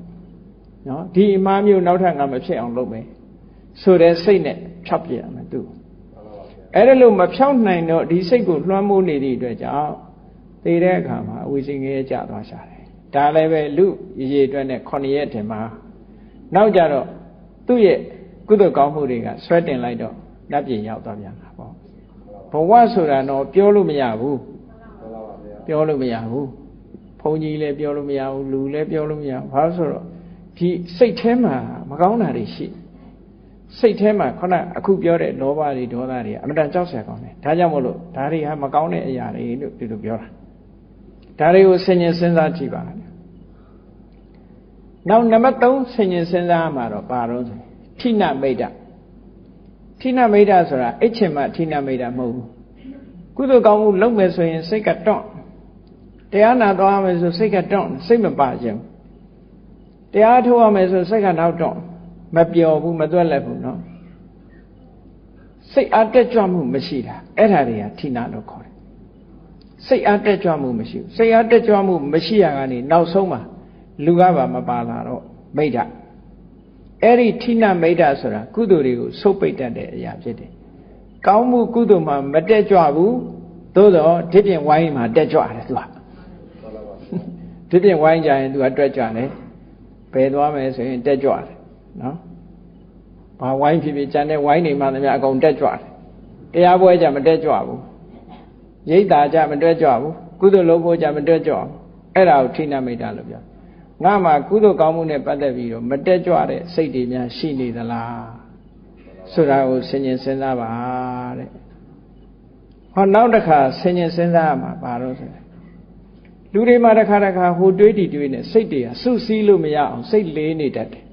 နော်ဒီအမှားမျိုးနောက်ထပ်ငါမဖြစ်အောင်လုပ်မယ်ဆိုတဲ့စိတ်နဲ့ဖြောက်ပြရမယ်သူအဲ့ဒါလို့မဖြောက်နိုင်တော့ဒီစိတ်ကိုလွှမ်းမိုးနေသည့်အတွက်ကြောင့်သိတဲ့အခါမှာအဝိဇ္ဇငရဲကျသွားရှာတယ်ဒါလည်းပဲလူရေအတွက်နဲ့9ရက်တင်မှာနောက်ကြတော့သူ့ရဲ့ကုသိုလ်ကောင်းမှုတွေကဆွဲတင်လိုက်တော့နတ်ပြည်ရောက်သွားပြန်တာပေါ့ဘဝဆိုတာတော့ပြောလို့မရဘူးပြောလို့မရဘူးဘုန်းကြီးလည်းပြောလို့မရဘူးလူလည်းပြောလို့မရဘူးဘာလို့ဆိုတော့ဒီစိတ်ထဲမှာမကောင်းတာတွေရှိစိတ်ထဲမှာခုနအခုပြောတဲ့လောဘတွေဒေါသတွေအမှန်တန်ကြောက်စရာကောင်းတယ်ဒါကြောင့်မို့လို့ဒါတွေဟာမကောင်းတဲ့အရာတွေလို့ဒီလိုပြောတာဒါတွေကိုဆင်ញင်စဉ်းစားကြည့်ပါနောက်နံပါတ်3ဆင်ញင်စဉ်းစားမှာတော့ဘာလို့ဆိုထိနမိတ်တထိနမိတ်တဆိုတာအိတ်ချင်မှထိနမိတ်တမဟုတ်ဘူးကုသိုလ်ကောင်းမှုလုပ်မယ်ဆိုရင်စိတ်ကတွန့်တရားနာသွားမယ်ဆိုစိတ်ကတွန့်စိတ်မပါခြင်းတရားထုတ်ရမယ်ဆိုစိတ်ကနောက်တွန့်မပျော်ဘူးမသွက်လက်ဘူးเนาะစိတ်အားတက်ကြွမှုမရှိတာအဲ့ဒါတွေကထိနာလို့ခေါ်တယ်စိတ်အားတက်ကြွမှုမရှိဘူးစိတ်အားတက်ကြွမှုမရှိရကနေနောက်ဆုံးမှာလူကပါမပါလာတော့မိတ်တာအဲ့ဒီထိနာမိတ်တာဆိုတာကုသိုလ်တွေကိုဆုပ်ပိတ်တတ်တဲ့အရာဖြစ်တယ်ကောင်းမှုကုသိုလ်မှာမတက်ကြွဘူးသို့တော့ဒီပြင်ဝိုင်းမှာတက်ကြွတယ်သူကဒီပြင်ဝိုင်းကြရင်သူကတွက်ကြွတယ်ဘယ်သွားမယ်ဆိုရင်တက်ကြွတယ်နော်ဘာဝိုင်းဖြစ်ဖြစ်ကြံတဲ့ဝိုင်းနေမှလည်းအကုန်တက်ကြွတယ်တရားပွဲကြမတက်ကြွဘူးရိတ်တာကြမတက်ကြွဘူးကုသိုလ်လုပ်ဖို့ကြမတက်ကြွဘူးအဲ့ဒါကိုထိနာမိတ်တာလို့ပြောငါမှကုသိုလ်ကောင်းမှုနဲ့ပတ်သက်ပြီးတော့မတက်ကြွတဲ့စိတ်တွေများရှိနေသလားဆိုတာကိုဆင်ញင်စဉ်းစားပါတဲ့ဟောနောက်တစ်ခါဆင်ញင်စဉ်းစားရမှာဘာလို့ဆိုလဲလူတွေမှာတစ်ခါဟိုတွေးတီတွေးနဲ့စိတ်တွေကစုစည်းလို့မရအောင်စိတ်လေးနေတတ်တယ်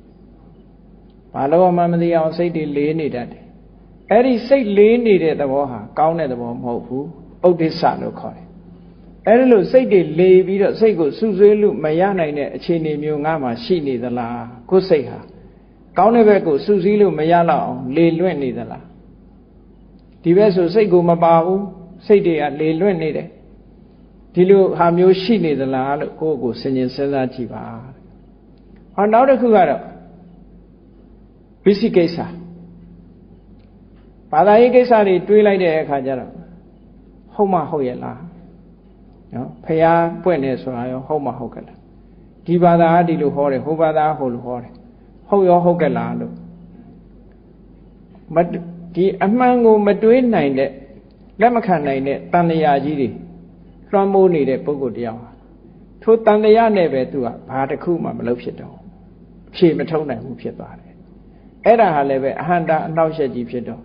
ဘာလို့မှမသိအောင်စိတ်တွေလေးနေတတ်တယ်အဲ့ဒီစိတ်လေးနေတဲ့သဘောဟာကောင်းတဲ့သဘောမဟုတ်ဘူးဥဒိစ္စလို့ခေါ်တယ်အဲ့ဒါလို့စိတ်တွေလေပြီးတော့စိတ်ကိုစုဆွေးလို့မရနိုင်တဲ့အခြေအနေမျိုးငါမှရှိနေသလားကိုယ်စိတ်ဟာကောင်းတဲ့ဘက်ကိုစုစည်းလို့မရတော့အောင်လေလွင့်နေသလားဒီဘက်ဆိုစိတ်ကိုမပါဘူးစိတ်တွေကလေလွင့်နေတယ်ဒီလိုဟာမျိုးရှိနေသလားလို့ကိုယ့်ကိုစဉ်းကျင်စဉ်းစားကြည့်ပါဟောနောက်တစ်ခုကတော့ဝိသိကိစ္စဘာသာရေးကိစ္စတွေတွေးလိုက်တဲ့အခါကျတော့ဟုတ်မဟုတ်ရဲ့လားနော်ဖျားပွင့်နေဆိုတာရောဟုတ်မဟုတ်ကလားဒီဘာသာကဒီလိုဟောတယ်ဟိုဘာသာဟိုလိုဟောတယ်ဟုတ်ရောဟုတ်ကလားလို့ဒီအမှန်ကိုမတွေးနိုင်တဲ့လက်မခံနိုင်တဲ့တန်လျာကြီးတွေလွှမ်းမိုးနေတဲ့ပုဂ္ဂိုလ်တရားဟာထိုတန်လျာနဲ့ပဲသူကဘာတစ်ခုမှမလုပ်ဖြစ်တော့ဖြေမထုံးနိုင်ဘူးဖြစ်သွားတယ်အဲ့ဒါဟာလည်းပဲအဟန္တာအနှောက်အယှက်ကြီးဖြစ်တော့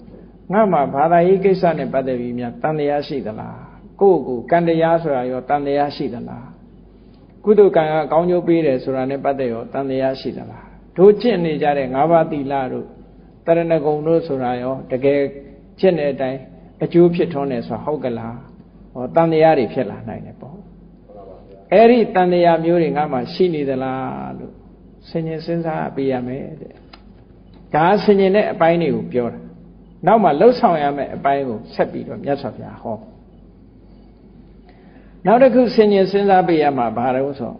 ငါမှဘာသာရေးကိစ္စနဲ့ပတ်သက်ပြီးများတန်လျာရှိသလားကိုယ့်ကိုကံတရားဆိုတာရောတန်လျာရှိသလားကုသိုလ်ကံကကောင်းကျိုးပေးတယ်ဆိုတာနဲ့ပတ်သက်ရောတန်လျာရှိသလားတို့ကျင့်နေကြတဲ့၅ပါးသီလတို့တရဏဂုံတို့ဆိုတာရောတကယ်ကျင့်တဲ့အတိုင်းအကျိုးဖြစ်ထွန်းတယ်ဆိုတာဟုတ်ကလားဟောတန်တရားတွေဖြစ်လာနိုင်တယ်ပေါ့အဲ့ဒီတန်တရားမျိုးတွေငါမှရှိနေသလားလို့ဆင်ញင်စဉ်းစားပေးရမယ်တဲ့ဒါဆင်ញင်တဲ့အပိုင်းတွေကိုပြောတာနောက်မှလှုပ်ဆောင်ရမယ့်အပိုင်းကိုဆက်ပြီးတော့မြတ်စွာဘုရားဟောနောက်တစ်ခုဆင်ញင်စဉ်းစားပေးရမှာဘာလို့ဆို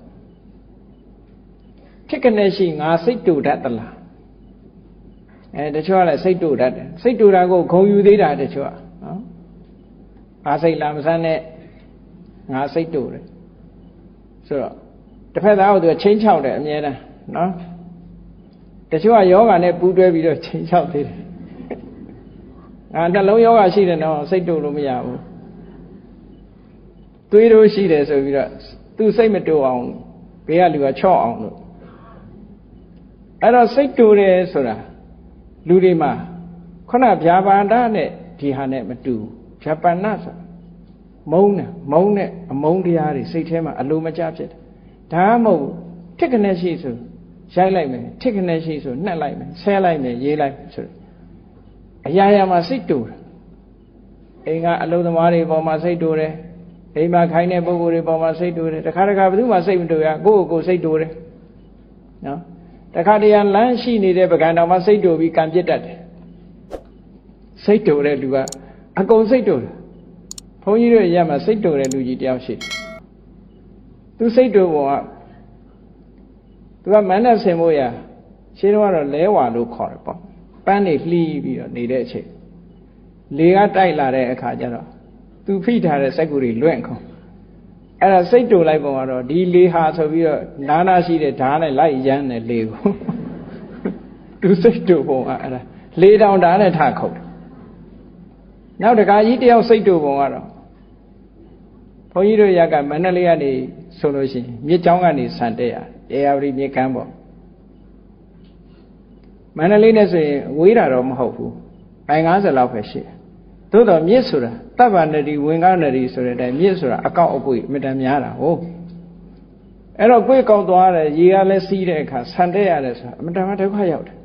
ဖြစ်ကနေရှိငါစိတ်တူတတ်သလားတချို့ကလည်းစိတ်တူတတ်တယ်စိတ်တူတာကိုဂုံယူသေးတာတချို့ကနော်ငါစိတ်လာမစမ်းနဲ့ငါစိတ်တူတယ်ဆိုတော့တစ်ဖက်သားကသူချင်းချောက်တယ်အမြဲတမ်းနော်တချို့ကယောဂနဲ့ပူးတွဲပြီးတော့ချင်းချောက်သေးတယ်နှလုံးယောဂရှိတယ်နော်စိတ်တူလို့မရဘူးတွေးလို့ရှိတယ်ဆိုပြီးတော့သူစိတ်မတူအောင်ဘေးကလူကချော့အောင်လို့အဲ့တော့စိတ်တူတယ်ဆိုတာလူတွေမှာခုနဗျာပါဒနဲ့ဒီဟာနဲ့မတူဗျာပါဏဆိုမုန်းတဲ့အမုန်းတရားတွေစိတ်ထဲမှာအလိုမကျဖြစ်တယ်ဒါမှမဟုတ်ထစ်ကနေရှိဆိုရိုက်လိုက်မယ်ထစ်ကနေရှိဆိုနှက်လိုက်မယ်ဆဲလိုက်မယ်ရေးလိုက်ဆိုအရာရာမှာစိတ်တူတယ်အိမ်ကအလုံးသမားတွေပေါ်မှာစိတ်တူတယ်အိမ်မှာခိုင်းတဲ့ပုဂ္ဂိုလ်တွေပေါ်မှာစိတ်တူတယ်တခါဘယ်သူမှစိတ်မတူရကိုယ့်ကိုယ်စိတ်တူတယ် နော်တခါတည်းလမ်းရှိနေတဲ့ပကံတော်မှာစိတ်တူပြီးကံပြစ်တတ်တယ်စိတ်တူတဲ့လူကအကုန်စိတ်တူတယ်ဘုန်းကြီးတို့ရမှာစိတ်တူတဲ့လူကြီးတယောက်ရှိတယ်သူစိတ်တူပုံကသူကမန္တဆင်ဖို့ရရှင်းတော့လဲဝါလို့ခေါ်တယ်ပေါ့ပန်းနေလှီးပြီးတော့နေတဲ့အချိန်လေကတိုက်လာတဲ့အခါကျတော့သူဖိထားတဲ့စက်ကူတွေလွင့်ခုံအဲ့ဒါစိတ်တူလိုက်ပုံကတော့ဒီလေဟာဆိုပြီးတော့နာရှိတဲ့ဓာတ်နဲ့လိုက်ရမ်းတယ်လေကိုသူစိတ်တူပုံကအဲ့ဒါလေတောင်ဓာတ်နဲ့ထခုတ်နောက်တခါကြီးတယောက်စိတ်တူပုံကတော့ဘုန်းကြီးတို့ရကမန္တလေးကနေဆိုလို့ရှိရင်မြစ်ကြောင်းကနေဆန်တက်ရတယ်ဧရာဝတီမြစ်ကမ်းပေါ့မန္တလေးနဲ့ဆိုရင်ဝေးတာတော့မဟုတ်ဘူးမိုင်90လောက်ပဲရှိတယ်သို့တော်မြစ်ဆိုတာတပ္ပနတိဝင်ကားနတိဆိုတဲ့အတိုင်းမြစ်ဆိုတာအကောက်အကွေ့အမြဲတမ်းများတာဟုတ်အဲ့တော့ကွေ့ကောက်သွားတယ်ရေကလည်းစီးတဲ့အခါဆန်တက်ရတယ်ဆိုတာအမြဲတမ်းဒုက္ခရောက်တယ်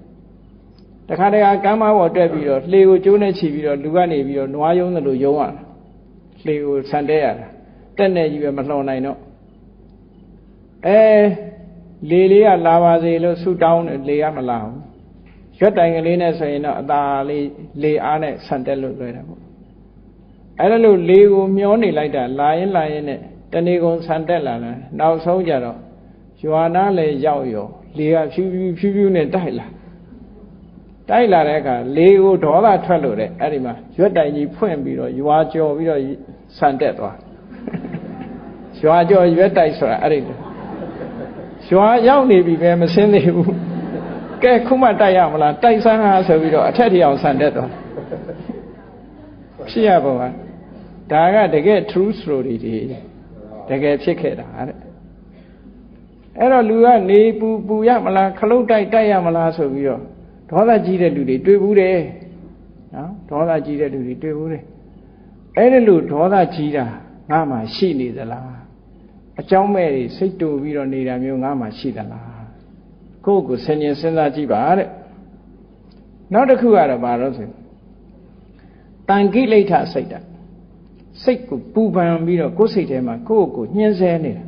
တခါတခါကမ်းမပေါ်တက်ပြီးတော့လှေကိုကျိုးနဲ့ချီပြီးတော့လူကနေပြီးတော့နွားယုံတယ်လို့ယုံရတာလှေကိုဆန်တက်ရတာတက်နေကြီးပဲမလှော်နိုင်တော့လေလေးကလာပါစေလို့ဆူတောင်းတယ်လေကမလာဘူးရွက်တိုင်ကလေးနဲ့ဆိုရင်တော့အသာလေးလေအားနဲ့ဆန်တက်လို့လွယ်တာပေါ့အဲ့ဒါလို့လေကိုမျောနေလိုက်တာလာရင်နဲ့တဏီကုံဆန်တက်လာတယ်နောက်ဆုံးကြတော့ရွာနာလေရောက်ရောလေကဖြူဖြူနဲ့တိုက်လာတဲ့အခါလေကိုဒေါသထွက်လို့တဲ့အဲ့ဒီမှာရွက်တိုင်ကြီးဖွင့်ပြီးတော့ရွာကြော်ပြီးတော့ဆန်တက်သွားရွာကြော်ရွက်တိုင်ဆိုတာအဲ့ဒီရွာရောက်နေပြီပဲမစင်းသေးဘူးကဲခုမှတိုက်ရမလားတိုက်ဆန်းဟာဆိုပြီးတော့အထက်ထီအောင်ဆန်တက်သွားဖြစ်ရပါဘာဒါကတကယ် true story တွေတကယ်ဖြစ်ခဲ့တာတဲ့အဲ့တော့လူကနေပူရမလားခလုတ်တိုက်ရမလားဆိုပြီးတော့ဒေါသကြီးတဲ့လူတွေတွေ့ဘူးတယ်နော်ဒေါသကြီးတဲ့လူတွေတွေ့ဘူးတယ်အဲ့ဒီလိုဒေါသကြီးတာငါမှရှိနေသလားအကြောင်းမဲ့တွေစိတ်တူပြီးတော့နေတာမျိုးငါမှရှိသလားကိုယ့်ကိုဆင်ញင်စဉ်းစားကြည့်ပါတဲ့နောက်တစ်ခုကတော့ဘာလို့ဆိုတန်ကိလေသာစိတ်တာစိတ်ကိုပူပန်ပြီးတော့ကိုယ်စိတ်ထဲမှာကိုယ့်ကိုညှင်းဆဲနေတာ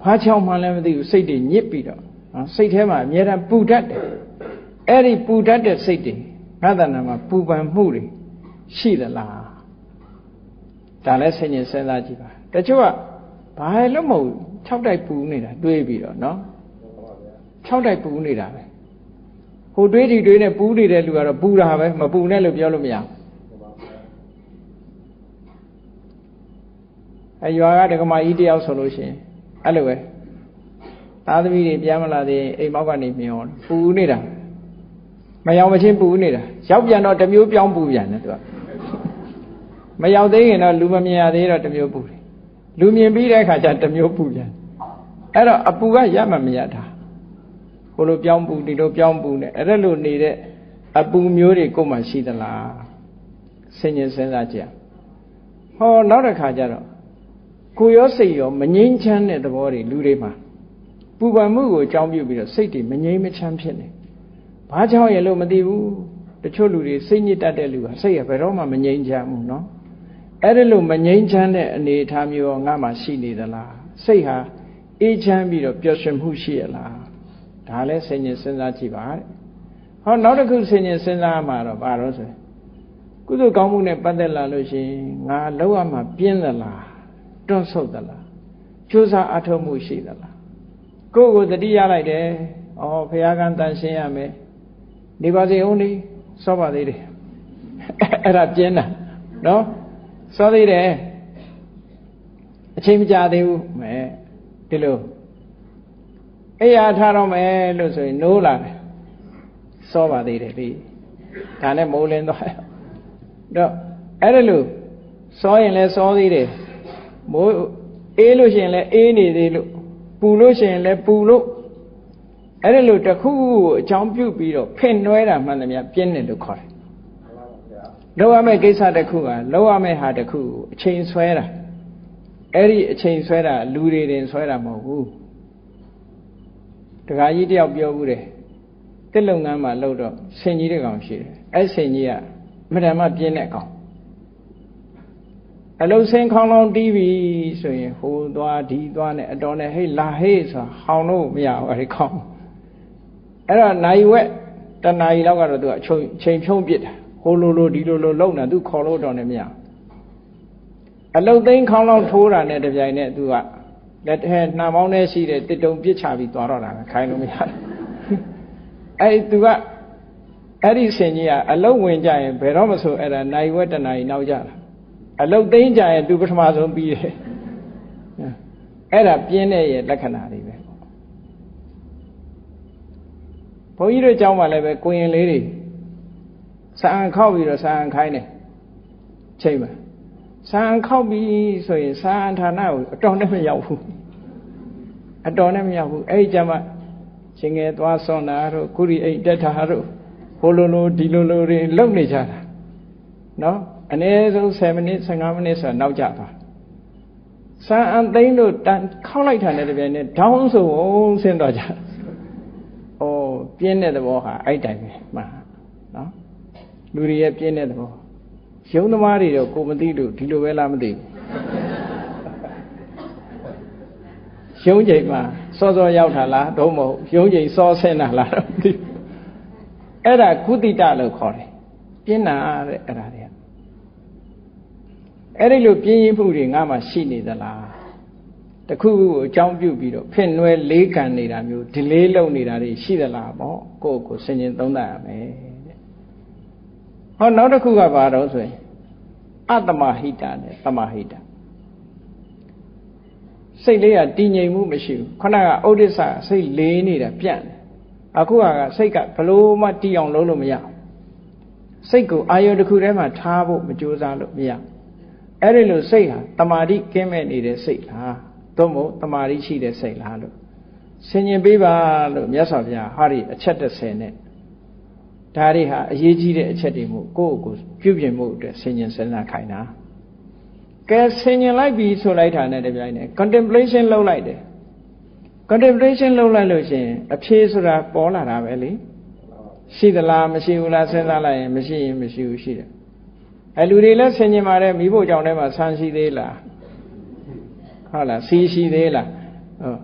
ဘာချောင်းမှလည်းမသိဘူးစိတ်တွေညစ်ပြီးတော့စိတ်ထဲမှာအများအားပူတတ်တယ်အဲ့ဒီပူတတ်တဲ့စိတ်တွေငါတဏ္ဍာမှာပူပန်မှုတွေရှိသလားဒါလည်းဆင်ញင်စဉ်းစားကြည့်ပါတချို့ကဘာလို့မဟုတ်6တိုက်ပူနေတာတွေးပြီးတော့နော်6တိုက်ပူနေတာပဲဟိုတွေးဒီတွေးနဲ့ပူနေတဲ့လူကတော့ပူတာပဲမပူနဲ့လို့ပြောလို့မရဘူးရွာကဒကမာကြီးတယောက်ဆိုလို့ရှိရင်အဲ့လိုပဲသားသမီးတွေပြန်မလာသေးအိမ်မောက်ကနေမျောပူနေတာမရောက်မချင်းပူနေတာရောက်ပြန်တော့တစ်မျိုးပြောင်းပူပြန်တယ်သူကမရောက်သေးရင်တော့လူမမြင်ရသေးတော့တစ်မျိုးပူတယ်လူမြင်ပြီးတဲ့အခါကျတစ်မျိုးပူပြန်အဲ့တော့အပူကရမှမရတာဟိုလိုပြောင်းပူဒီလိုပြောင်းပူနဲ့အဲ့ဒါလိုနေတဲ့အပူမျိုးတွေကိုမှရှိသလားဆင်ញင်စဉ်းစားကြည့်ဟောနောက်တစ်ခါကျတော့ကိုရောစိတ်ရောမငြိမ်းချမ်းတဲ့သဘောတွေလူတွေမှာပူပန်မှုကိုအကြောင်းပြုပြီးတော့စိတ်တွေမငြိမ်းမချမ်းဖြစ်နေဘာကြောင့်ရလို့မသိဘူးတချို့လူတွေစိတ်ညစ်တတ်တဲ့လူကစိတ်ရဘယ်တော့မှမငြိမ်းချမ်းဘူးနော်အဲ့ဒါလို့မငြိမ်းချမ်းတဲ့အနေအထားမျိုးငါမှရှိနေသလားစိတ်ဟာအေးချမ်းပြီးတော့ပျော်ရွှင်မှုရှိရလားဒါလည်းဆင်ញင်စဉ်းစားကြည့်ပါတဲ့ဟောနောက်တစ်ခုဆင်ញင်စဉ်းစားမှာတော့ဘာလို့ဆိုကုသိုလ်ကောင်းမှုနဲ့ပတ်သက်လာလို့ရှိရင်ငါလောက်ရမှာပြင်းသလားတွန့်ဆုတ်သလားကြိုးစားအထောက်မှုရှိသလားကိုယ့်ကိုတတိရလိုက်တယ်ဩဘုရားကတန်ရှင်းရမယ်နေပါစေဦးလေးစောပါသေးတယ်အဲ့ဒါပြင်းတာနော်စောသေးတယ်အချိန်မကြာသေးဘူးမဲဒီလိုအိယာထားတော့မယ်လို့ဆိုရင်နိုးလာတယ်စောပါသေးတယ်လေဒါနဲ့မိုးလင်းသွားတော့အဲ့ဒါလို့စောရင်လည်းစောသေးတယ်မိုးအေးလို့ရှိရင်လည်းအေးနေသေးလို့ပူလို့ရှိရင်လည်းပူလို့အဲ့ဒါလို့တစ်ခုခုကိုအကြောင်းပြုပြီးတော့ဖင်နွဲတာမှန်သမျှပြင်းတယ်လို့ခေါ်တယ်လောက်ရမယ့်ကိစ္စတစ်ခုကလောက်ရမယ့်ဟာတစ်ခုကိုအချိန်ဆွဲတာအဲ့ဒီအချိန်ဆွဲတာလူတွေတင်ဆွဲတာမဟုတ်ဘူးတခါကြီးတယောက်ပြောဘူးတယ်တစ်လုပ်ငန်းမှာလှုပ်တော့ဆင်ကြီးတဲ့ကောင်ရှိတယ်အဲ့ဆင်ကြီးကမတန်မှပြင်းတဲ့ကောင်အလုံးစင်းခေါင်းလောင်းတီးပြီဆိုရင်ဟိုသွားဒီသွားနဲ့အတော်နဲ့ဟေးလာဟေးဆိုတာဟောင်းလို့မရဘူးအဲ့ဒီခေါင်း အဲ့တော့နိုင်ဝက်တနာရီလောက်ကတော့သူကချိန်ဖြုံးပစ်တာဟိုလိုဒီလိုလုံတာသူခေါ်လို့တော့လည်းမရအလုတ်သိန်းခေါင်းလောက်ထိုးတာနဲ့တပြိုင်နဲ့သူကလက်ထဲနှာမောင်းထဲရှိတဲ့တစ်တုံပစ်ချပြီးသွားတော့တာပဲခိုင်းလို့မရတယ်အဲ့သူကအဲ့ဒီဆင်ကြီးကအလုတ်ဝင်ကြရင်ဘယ်တော့မဆိုအဲ့ဒါနိုင်ဝက်တနာရီနောက်ကြတာအလုတ်သိန်းကြရင်သူပထမဆုံးပြီးတယ်အဲ့ဒါပြင်းတဲ့ရဲ့လက္ခဏာတွေပဲဘုန်းကြီးတို့ကျောင်းမှာလည်းပဲကိုရင်လေးတွေစာအံခောက်ပြီးတော့စာအံခိုင်းတယ်ချိန်မှာစာအံခောက်ပြီးဆိုရင်စာအံဌာနကိုအတော်နဲ့မရောက်ဘူးအဲ့ဒီကျမှရှင်ငယ်သွားဆွန်တာတို့ကုရီအိတ်တက်တာတို့ဟိုလိုဒီလိုတွေလုံနေကြတာနော်အနည်းဆုံး10မိနစ်15မိနစ်ဆိုတော့နောက်ကျသွားစာအံသိန်းတို့တန်ခောက်လိုက်တာနဲ့တပြိုင်နက်ဒေါင်းဆိုဆင်းသွားကြအိုးပြင်းတဲ့သဘောဟာအဲ့တိုင်ပဲမှန်နော်လူတွေရဲ့ပြင်းတဲ့သဘောရုံးသမားတွေတော့ကိုမသိလို့ဒီလိုပဲလားမသိဘူးရုံးချိန်မှာစောရောက်တာလားတော့မဟုတ်ရုံးချိန်စောဆင်းတာလားတော့မသိဘူးအဲ့ဒါကုသီတလို့ခေါ်တယ်ပြင်းတာတဲ့အဲ့ဒါတွေကအဲ့ဒီလိုပြင်းရင်မှုတွေငါမှရှိနေသလားတခုခုကိုအကြောင်းပြုပြီးတော့ဖြစ်နွယ်လေးကန်နေတာမျိုးဒီလေးလုံနေတာတွေရှိသလားပေါ့ကိုယ့်ကိုယ်ဆင်ခြင်သုံးသပ်ရမယ်တဲ့ဟောနောက်တစ်ခုကဘာတော့ဆိုရင်အတ္တမဟိတနဲ့တမဟိတစိတ်လေးကတည်ငြိမ်မှုမရှိဘူးခဏကဥဒိစ္စစိတ်လေးနေတာပြန့်တယ်အခုကစိတ်ကဘလို့မှတည်အောင်လုပ်လို့မရစိတ်ကိုအာယုတစ်ခုထဲမှာထားဖို့မကြိုးစားလို့မရအဲ့ဒီလိုစိတ်ဟာတမာတိကင်းမဲ့နေတဲ့စိတ်လားသို့မဟုတ်တမာတိရှိတဲ့စိတ်လားလို့ဆင်ញင်ပေးပါလို့မြတ်စွာဘုရားဟာဒီအချက်30နဲ့ဒါတွေဟာအရေးကြီးတဲ့အချက်တွေမို့ကိုယ့်ကိုပြုပြင်မှုအတွက်ဆင်ញင်စဉ်းစားခိုင်းတာကဲဆင်ញင်လိုက်ပြီဆိုလိုက်တာနဲ့တပြိုင်နက် contemplation လုပ်လိုက်တယ် contemplation လုပ်လိုက်လို့ရှိရင်အဖြေဆိုတာပေါ်လာတာပဲလေရှိသလားမရှိဘူးလားစဉ်းစားလိုက်ရင်မရှိရင်မရှိဘူးရှိတယ်အဲလူတွေလည်းဆင်ញင်ပါတယ်မိဖို့ကြောင့်ထဲမှာဆန်းရှိသေးလားဟုတ်လားစီးရှိသေးလားဟုတ်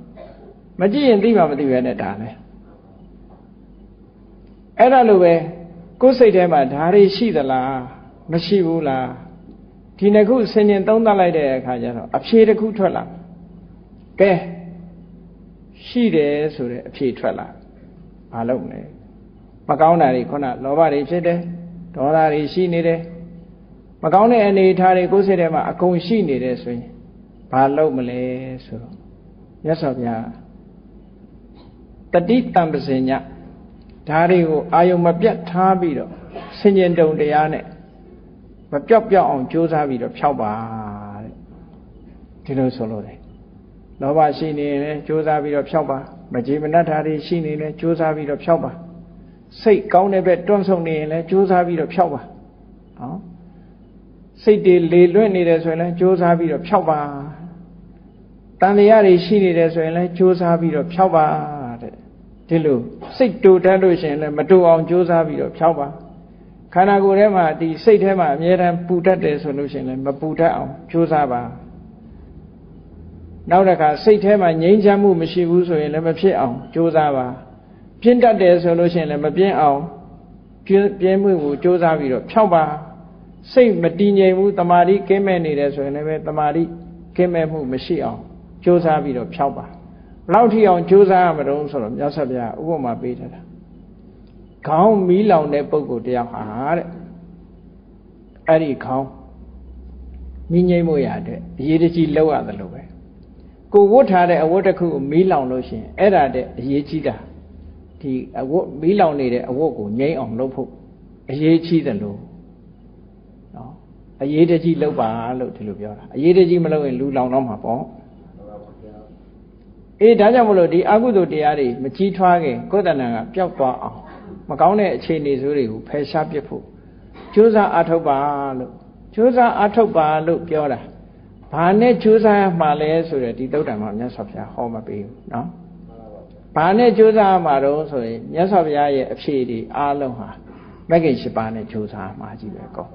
မကြည့်ရင်သိမှမသိပဲနဲ့ဒါလည်းအဲ့ဒါလိုပဲကိုယ်စိတ်ထဲမှာဓာရီရှိသလားမရှိဘူးလားဒီနှစ်ခုဆင်ញင်သုံးသပ်လိုက်တဲ့အခါကျတော့အဖြေတစ်ခုထွက်လာကဲရှိတယ်ဆိုတဲ့အဖြေထွက်လာမလုပ်နဲ့မကောင်းတာတွေခုနလောဘတွေဖြစ်တယ်ဒေါသတွေရှိနေတယ်မကောင်းတဲ့အနေအထားတွေကိုယ်စိတ်ထဲမှာအကုန်ရှိနေတယ်ဆိုရင်ဘာလုပ်မလဲဆိုတော့မြတ်စွာဘုရားတတိတံပစညဒါတွေကိုအာယုံမပြတ်ထားပြီးတော့ဆင်ញင်တုံတရားနဲ့မပြောက်အောင်ကြိုးစားပြီးတော့ဖြောက်ပါတဲ့ဒီလိုဆိုလို့တယ်လောဘရှိနေရင်လည်းကြိုးစားပြီးတော့ဖြောက်ပါမကြေမနတ်ဓာတ်တွေရှိနေလည်းကြိုးစားပြီးတော့ဖြောက်ပါစိတ်ကောင်းတဲ့ဘက်တွန့်ဆုံနေရင်လည်းကြိုးစားပြီးတော့ဖြောက်ပါနော်စိတ်တွေလေလွင့်နေတယ်ဆိုရင်လည်းကြိုးစားပြီးတော့ဖြောက်ပါတန်တရားတွေရှိနေတယ်ဆိုရင်လည်းကြိုးစားပြီးတော့ဖြောက်ပါတဲ့ဒီလိုစိတ်တူတတ်လို့ရှိရင်လည်းမတူအောင်ကြိုးစားပြီးတော့ဖြောက်ပါခန္ဓာကိုယ်ထဲမှာဒီစိတ်ထဲမှာအမြဲတမ်းပူတတ်တယ်ဆိုလို့ရှိရင်လည်းမပူတတ်အောင်ကြိုးစားပါနောက်တစ်ခါစိတ်ထဲမှာငြိမ်းချမ်းမှုမရှိဘူးဆိုရင်လည်းမဖြစ်အောင်ကြိုးစားပါပြင်းတတ်တယ်ဆိုလို့ရှိရင်လည်းမပြင်းအောင်ပြင်းမှုကိုကြိုးစားပြီးတော့ဖြောက်ပါစိတ်မတည်ငြိမ်ဘူးတမာတိကင်းမဲ့နေတယ်ဆိုရင်လည်းတမာတိကင်းမဲ့မှုမရှိအောင်ကြိုးစားပြီးတော့ဖြောက်ပါဘယ်လောက်ထိအောင်ကြိုးစားရမလို့ဆိုတော့မြတ်စွာဘုရားဥပမာပေးထားတာခေါင်းမီးလောင်တဲ့ပုဂ္ဂိုလ်တယောက်ဟာတဲ့အဲ့ဒီခေါင်းမီးငြိမ်းမှုရတဲ့အရေးတကြီးလောက်ရတယ်လို့ပဲကိုဝတ်ထားတဲ့အဝတ်တစ်ခုကိုမီးလောင်လို့ရှိရင်အဲ့ဒါတဲ့အရေးကြီးတာဒီအဝတ်မီးလောင်နေတဲ့အဝတ်ကိုငြိမ်းအောင်လုပ်ဖို့အရေးကြီးတယ်လို့နော်အရေးတကြီးလုပ်ပါလို့ဒီလိုပြောတာအရေးတကြီးမလုပ်ရင်လူလောင်တော့မှာပေါ့အေးဒါကြောင့်မလို့ဒီအကုသိုလ်တရားတွေမကြီးထွားခင်ကိုယ်တဏ္ဍာကပျောက်သွားအောင်မကောင်းတဲ့အခြေအနေဆိုးတွေကိုဖယ်ရှားပစ်ဖို့ကြိုးစားအားထုတ်ပါလို့ကြိုးစားအားထုတ်ပါလို့ပြောတာဘာနဲ့ကြိုးစားရမှာလဲဆိုတဲ့ဒီသုတ္တံမှာမြတ်စွာဘုရားဟောမပေးဘူးနော်ဘာနဲ့ကြိုးစားရမှာတော့ဆိုရင်မြတ်စွာဘုရားရဲ့အဖြေတွေအားလုံးဟာမဂ္ဂင်၈ပါးနဲ့ကြိုးစားမှာကြီးပဲကော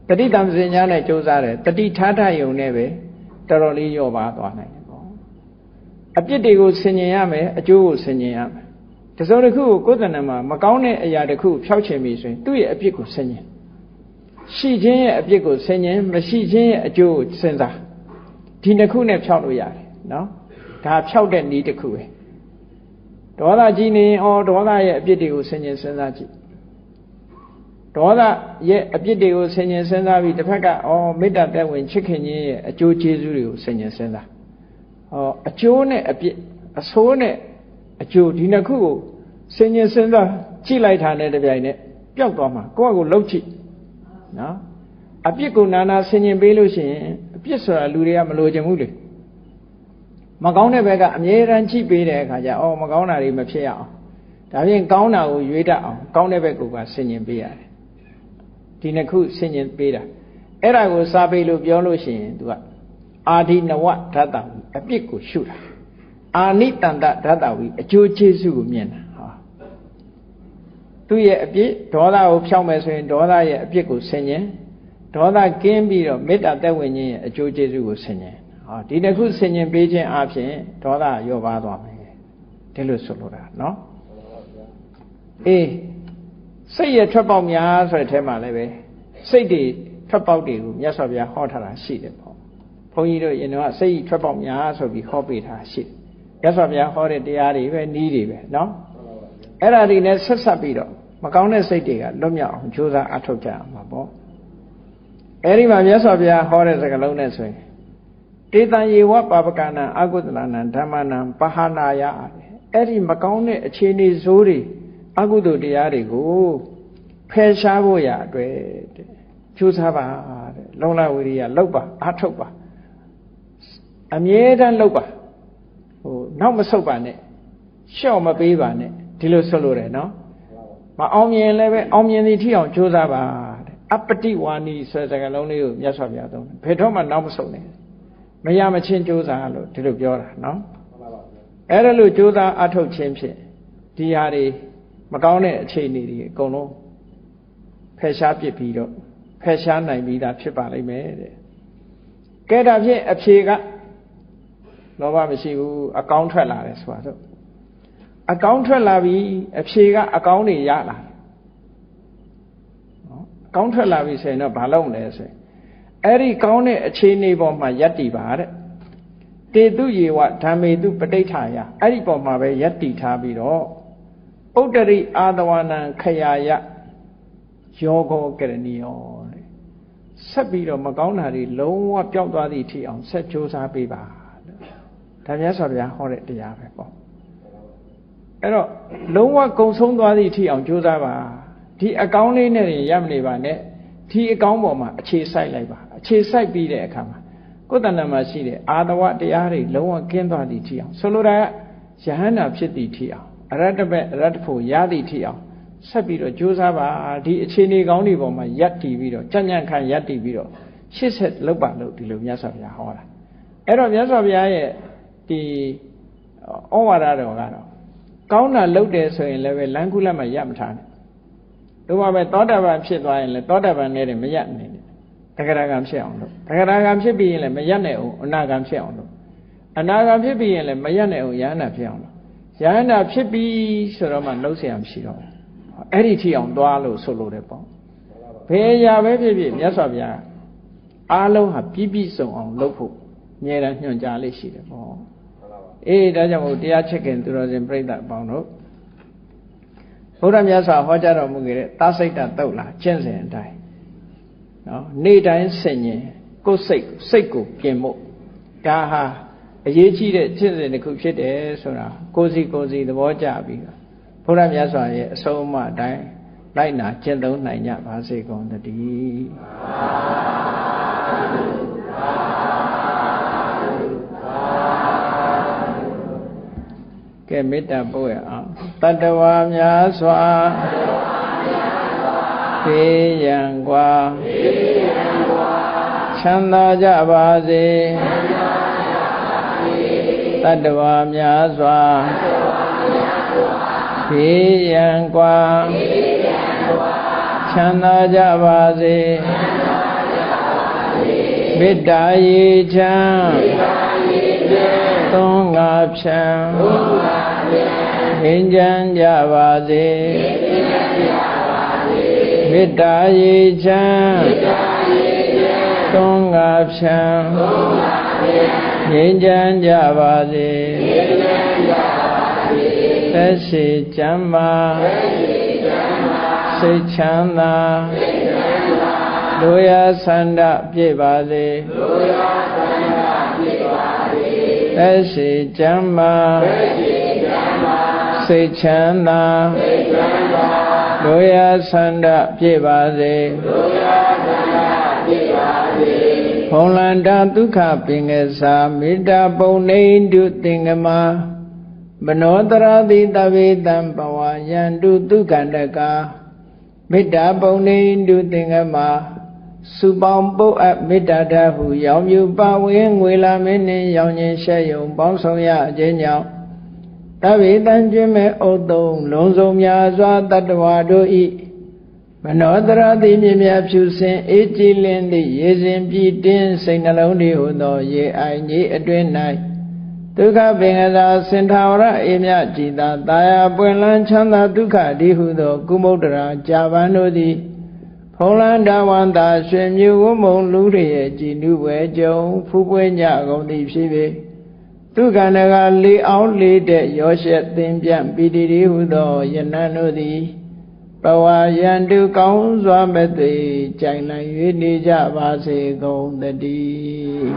တတိတံပစညာနဲ့ကြိုးစားတယ်တတိထားထယုံနဲ့ပဲတော်တော်လေးရော့ပါသွားနိုင်တယ်ပေါ့အပြစ်တွေကိုဆင်ញင်ရမယ်အကျိုးကိုဆင်ញင်ရမယ်ဒ တစုံတစ်ခုကိုကိုယ်တဏ္ဍာမှာမကောင်းတဲ့အရာတစ်ခုဖျောက်ချင်ပြီဆိုရင်သူ့ရဲ့အပြစ်ကိုဆင်ញင်ရှိခြင်းရဲ့အပြစ်ကိုဆင်ញင်မရှိခြင်းရဲ့အကျိုးကိုစဉ်းစားဒီနှစ်ခုနဲ့ဖျောက်လို့ရတယ်နော်ဒါဖျောက်တဲ့နည်းတစ်ခုပဲဒေါသကြီးနေဒေါသရဲ့အပြစ်တွေကိုဆင်ញင်စဉ်းစားကြည့်ဒေါသရဲ့အပြစ်တွေကိုဆင်ញင်စဉ်းစားပြီးတစ်ဖက်ကမေတ္တာတက်ဝင်ချစ်ခင်ခြင်းရဲ့အကျိုးကျေးဇူးတွေကိုဆင်ញင်စဉ်းစားအကျိုးနဲ့အပြစ်အဆိုးနဲ့အကျိုးဒီနှစ်ခုကိုဆင်ញင်စဉ်းစားကြည့်လိုက်တာနဲ့တပြိုင်နက်ပျောက်သွားမှာကိုယ့်အကိုလှုပ်ကြည့်နော်အပြစ်ကိုနာနာဆင်ញင်ပေးလို့ရှိရင်အပြစ်ဆိုတာလူတွေကမလိုချင်ဘူးလေမကောင်းတဲ့ဘက်ကအမြဲတမ်းကြည့်ပေးတဲ့အခါကျမကောင်းတာတွေမဖြစ်ရအောင်ဒါဖြင့်ကောင်းတာကိုရွေးတတ်အောင်ကောင်းတဲ့ဘက်ကိုပါဆင်ញင်ပေးရတယ်ဒီနှစ်ခုဆင်ញင်ပေးတာအဲ့ဒါကိုစာပေလို့ပြောလို့ရှိရင်သူကအာဒီနဝဓာတဝီအပြစ်ကိုရှုတာအာနိတန္တဓာတဝီအကျိုးကျေးဇူးကိုမြင်တာသူ့ရဲ့အပြစ်ဒေါသကိုဖျောက်မယ်ဆိုရင်ဒေါသရဲ့အပြစ်ကိုဆင်ញင်ဒေါသကင်းပြီးတော့မေတ္တာသက်ဝင်ခြင်းရဲ့အကျိုးကျေးဇူးကိုဆင်ញင်ဒီတစ်ခုဆင်ញင်ပေးခြင်းအပြင်ဒေါသလျော့ပါသွားမယ်ဒီလိုဆိုလိုတာနော်စိတ်ရဲ့ထွက်ပေါက်များဆိုတဲ့အဲမှာလည်းပဲစိတ်တွေထွက်ပေါက်တွေကိုမြတ်စွာဘုရားဟောထားတာရှိတယ်ပေါ့ဘုန်းကြီးတို့ရင်တော့စိတ်ထွက်ပေါက်များဆိုပြီးဟောပေးထားရှိတယ်မြတ်စွာဘုရားဟောတဲ့တရားတွေပဲနည်းတွေပဲနော်အဲ့ဒါတွေနဲ့ဆက်ဆက်ပြီးတော့မကောင်းတဲ့စိတ်တွေကလွတ်မြောက်အောင်ကြိုးစားအထောက်ကြရမှာပေါ့အဲ့ဒီမှာမြတ်စွာဘုရားဟောတဲ့စကားလုံးနဲ့ဆိုရင်တေတံယေဝပါပကနာအကုသလနာဓမ္မနာပဟာနာယအဲ့ဒီမကောင်းတဲ့အခြေအနေဆိုးတွေအကုသိုလ်တရားတွေကိုဖယ်ရှားဖို့ရအတွက်ကြိုးစားပါတဲ့လုံလဝိရိယလောက်ပါအထောက်ပါအမြဲတမ်းလောက်ပါနောက်မဆုတ်ပါနဲ့ရှော့မပေးပါနဲ့ဒီလိုဆိုလို့တယ်နော်မအောင်မြင်လည်းပဲအောင်မြင်သည်ထိအောင်ကြိုးစားပါတဲ့အပတိဝါနီဆိုတဲ့စကားလုံးလေးကိုမြတ်စွာဘုရားသုံးတယ်ဘယ်တော့မှနောက်မဆုတ်နဲ့မရမချင်းကြိုးစားလို့ဒီလိုပြောတာနော်အဲ့ဒါလို့ကြိုးစားအထောက်ခြင်းဖြင့်ဒီဟာတွေမကောင်းတဲ့အခြေအနေတွေအကုန်လုံးဖယ်ရှားပစ်ပြီးတော့ဖယ်ရှားနိုင်ပြီးသားဖြစ်ပါလိမ့်မယ်တဲ့ကဲဒါဖြင့်အဖြေကလောဘမရှိဘူးအကောင်းထွက်လာတယ်ဆိုတာတော့အကောင်းထွက်လာပြီအဖြေကအကောင်းတွေရလာတယ်နော်အကောင်းထွက်လာပြီဆိုရင်တော့ဘာလုပ်မလဲဆိုရင်အဲ့ဒီကောင်းတဲ့အခြေအနေပေါ်မှာယက်တည်ပါတဲ့တေတုယေဝဓမ္မေတုပဋိဋ္ဌာယအဲ့ဒီပေါ်မှာပဲယက်တည်ထားပြီးတော့ဥတ္တရိအာသဝနံခယာယယောဂောကရဏီယောတဲ့ဆက်ပြီးတော့မကောင်းတာတွေလုံးဝပျောက်သွားသည့်ထိအောင်ဆက်ကြိုးစားပေးပါဒါမြတ်စွာဘုရားဟောတဲ့တရားပဲပေါ့အဲ့တော့လုံးဝကုံဆုံးသွားသည့်ထိအောင်ကြိုးစားပါဒီအကောင်းလေးနဲ့ရမနေပါနဲ့ဒီအကောင်းပေါ်မှာအခြေစိုက်လိုက်ပါအခြေစိုက်ပြီးတဲ့အခါမှာကိုယ်တဏ္ဍာမှာရှိတဲ့အာတဝတရားတွေလုံးဝကင်းသွားသည့်ထိအောင်ဆိုလိုတာကယဟန္တာဖြစ်သည့်ထိအောင်အရတ္တဘက်အရတ္တဖို့ရသည့်ထိအောင်ဆက်ပြီးတော့ကြိုးစားပါဒီအခြေအနေကောင်းတွေပေါ်မှာယက်တည်ပြီးတော့ကြံ့ကြံ့ခံယက်တည်ပြီးတော့ရှစ်ဆက်လောက်ပါလို့ဒီလိုမြတ်စွာဘုရားဟောတာအဲ့တော့မြတ်စွာဘုရားရဲ့ဒီဩဝါဒတော်ကတော့ကောင်းတာလုပ်တယ်ဆိုရင်လည်းပဲလမ်းခုလက်မှာရပ်မထားနဲ့တို့မှပဲသောတာပန်ဖြစ်သွားရင်လည်းသောတာပန်နဲ့တည်းမရပ်နေနဲ့တဂရဂံဖြစ်အောင်လုပ်တဂရဂံဖြစ်ပြီးရင်လည်းမရပ်နဲ့အောင်အနာဂံဖြစ်အောင်လုပ်အနာဂံဖြစ်ပြီးရင်လည်းမရပ်နဲ့အောင်ယဟန္တာဖြစ်အောင်လုပ်ယဟန္တာဖြစ်ပြီးဆိုတော့မှလှုပ်เสียမရှိတော့ဘူးအဲ့ဒီထိအောင်သွားလို့ဆိုလို့တယ်ပေါ့ဘယ်ရာပဲဖြစ်ဖြစ်မြတ်စွာဘုရားအားလုံးဟာပြည့်ပြည့်စုံအောင်လုပ်ဖို့အမြဲတမ်းညွှန်ကြားလေးရှိတယ်ပေါ့ဒါကြောင့်မို့တရားချစ်ခင်သူတော်စင်ပြိဿအပေါင်းတို့ဘုရားမြတ်စွာဟောကြားတော်မူခဲ့တဲ့သာစိတ်တတုတ်လာကျင့်စဉ်အတိုင်းနော်နေ့တိုင်းဆင်ញင်ကိုယ်စိတ်ကိုပြင်ဖို့ဒါဟာအရေးကြီးတဲ့ကျင့်စဉ်တစ်ခုဖြစ်တယ်ဆိုတာကိုယ်စီသဘောကျပြီးဘုရားမြတ်စွာရဲ့အဆုံးအမအတိုင်းလိုက်နာကျင့်သုံးနိုင်ကြပါစေကုန်သတည်းကဲမေတ္တာပို့ရအောင်တတ္တဝါများစွာဘေးရန်กว่าချမ်းသာကြပါစေတတ္တဝါများစွာဘေးရန်กว่าချမ်းသာကြပါစေမေတ္တာရေချမ်းသုံးငါဖြံ ငြိမ်းချမ်းကြပါစေမေတ္တာရေချမ်းသွန်ငါဖြံငြိမ်းချမ်းကြပါစေသက်ရှိချမ်းသာစိတ်ချမ်းသာလူရဆန္ဒပြည့်ပါစေသက်ရှိချမ်းသာစိတ်ချမ်းသာလူရဆန္ဒပြည့်ပါစေဘုံလန္တာဒုက္ခပင်ကစားမေတ္တာပုံနေတုသင်္ကမမနောတရတိတဝေတံဘဝယန္တုဒုက္ခန္တကာမေတ္တာပုံနေတုသင်္ကမစုပေါင်းပုတ်အပ်မေတ္တာဓာတ်ဟုရောင်မြူပါဝင်ငွေလာမင်းနှင့်ရောင်ခြင်းရှက်ယုံပေါင်းဆောင်ရအခြင်းကြောင့်တဝေတံကျွင်းမဲ့ဥသုံးလုံးစုံများစွာတတ္တဝါတို့ဤမနောတရတိမြမြဖြူစင်အေးကြည်လင်းသည့်ရေစဉ်ပြည့်တင်းစိတ်နှလုံးတည်းဟုသောရေအိုင်ကြီးအတွင်း၌ဒုက္ခပင်ကစားစင်ထာဝရအေမြကြည်သာတာယာပွင့်လန်းချမ်းသာဒုက္ခတည်းဟုသောကုမုဒ္ဒရာကြာပန်တို့သည်ဖုံးလန်းတဝန္တာရွှေမြူဝမုံလူရရဲ့ကြည်နုဝဲကြုံဖူးပွဲညကုန်သည်ဖြစ်ပေဒုက္ခနကလေးအောင်လေးတဲ့ရောရှက်သင်ပြန့်ပီတိတည်းဟုသောယနံတို့သည်ဘဝယန္တုကောင်းစွာမဲ့သိကြိုင်နိုင်၍နေကြပါစေကုန်သတည်း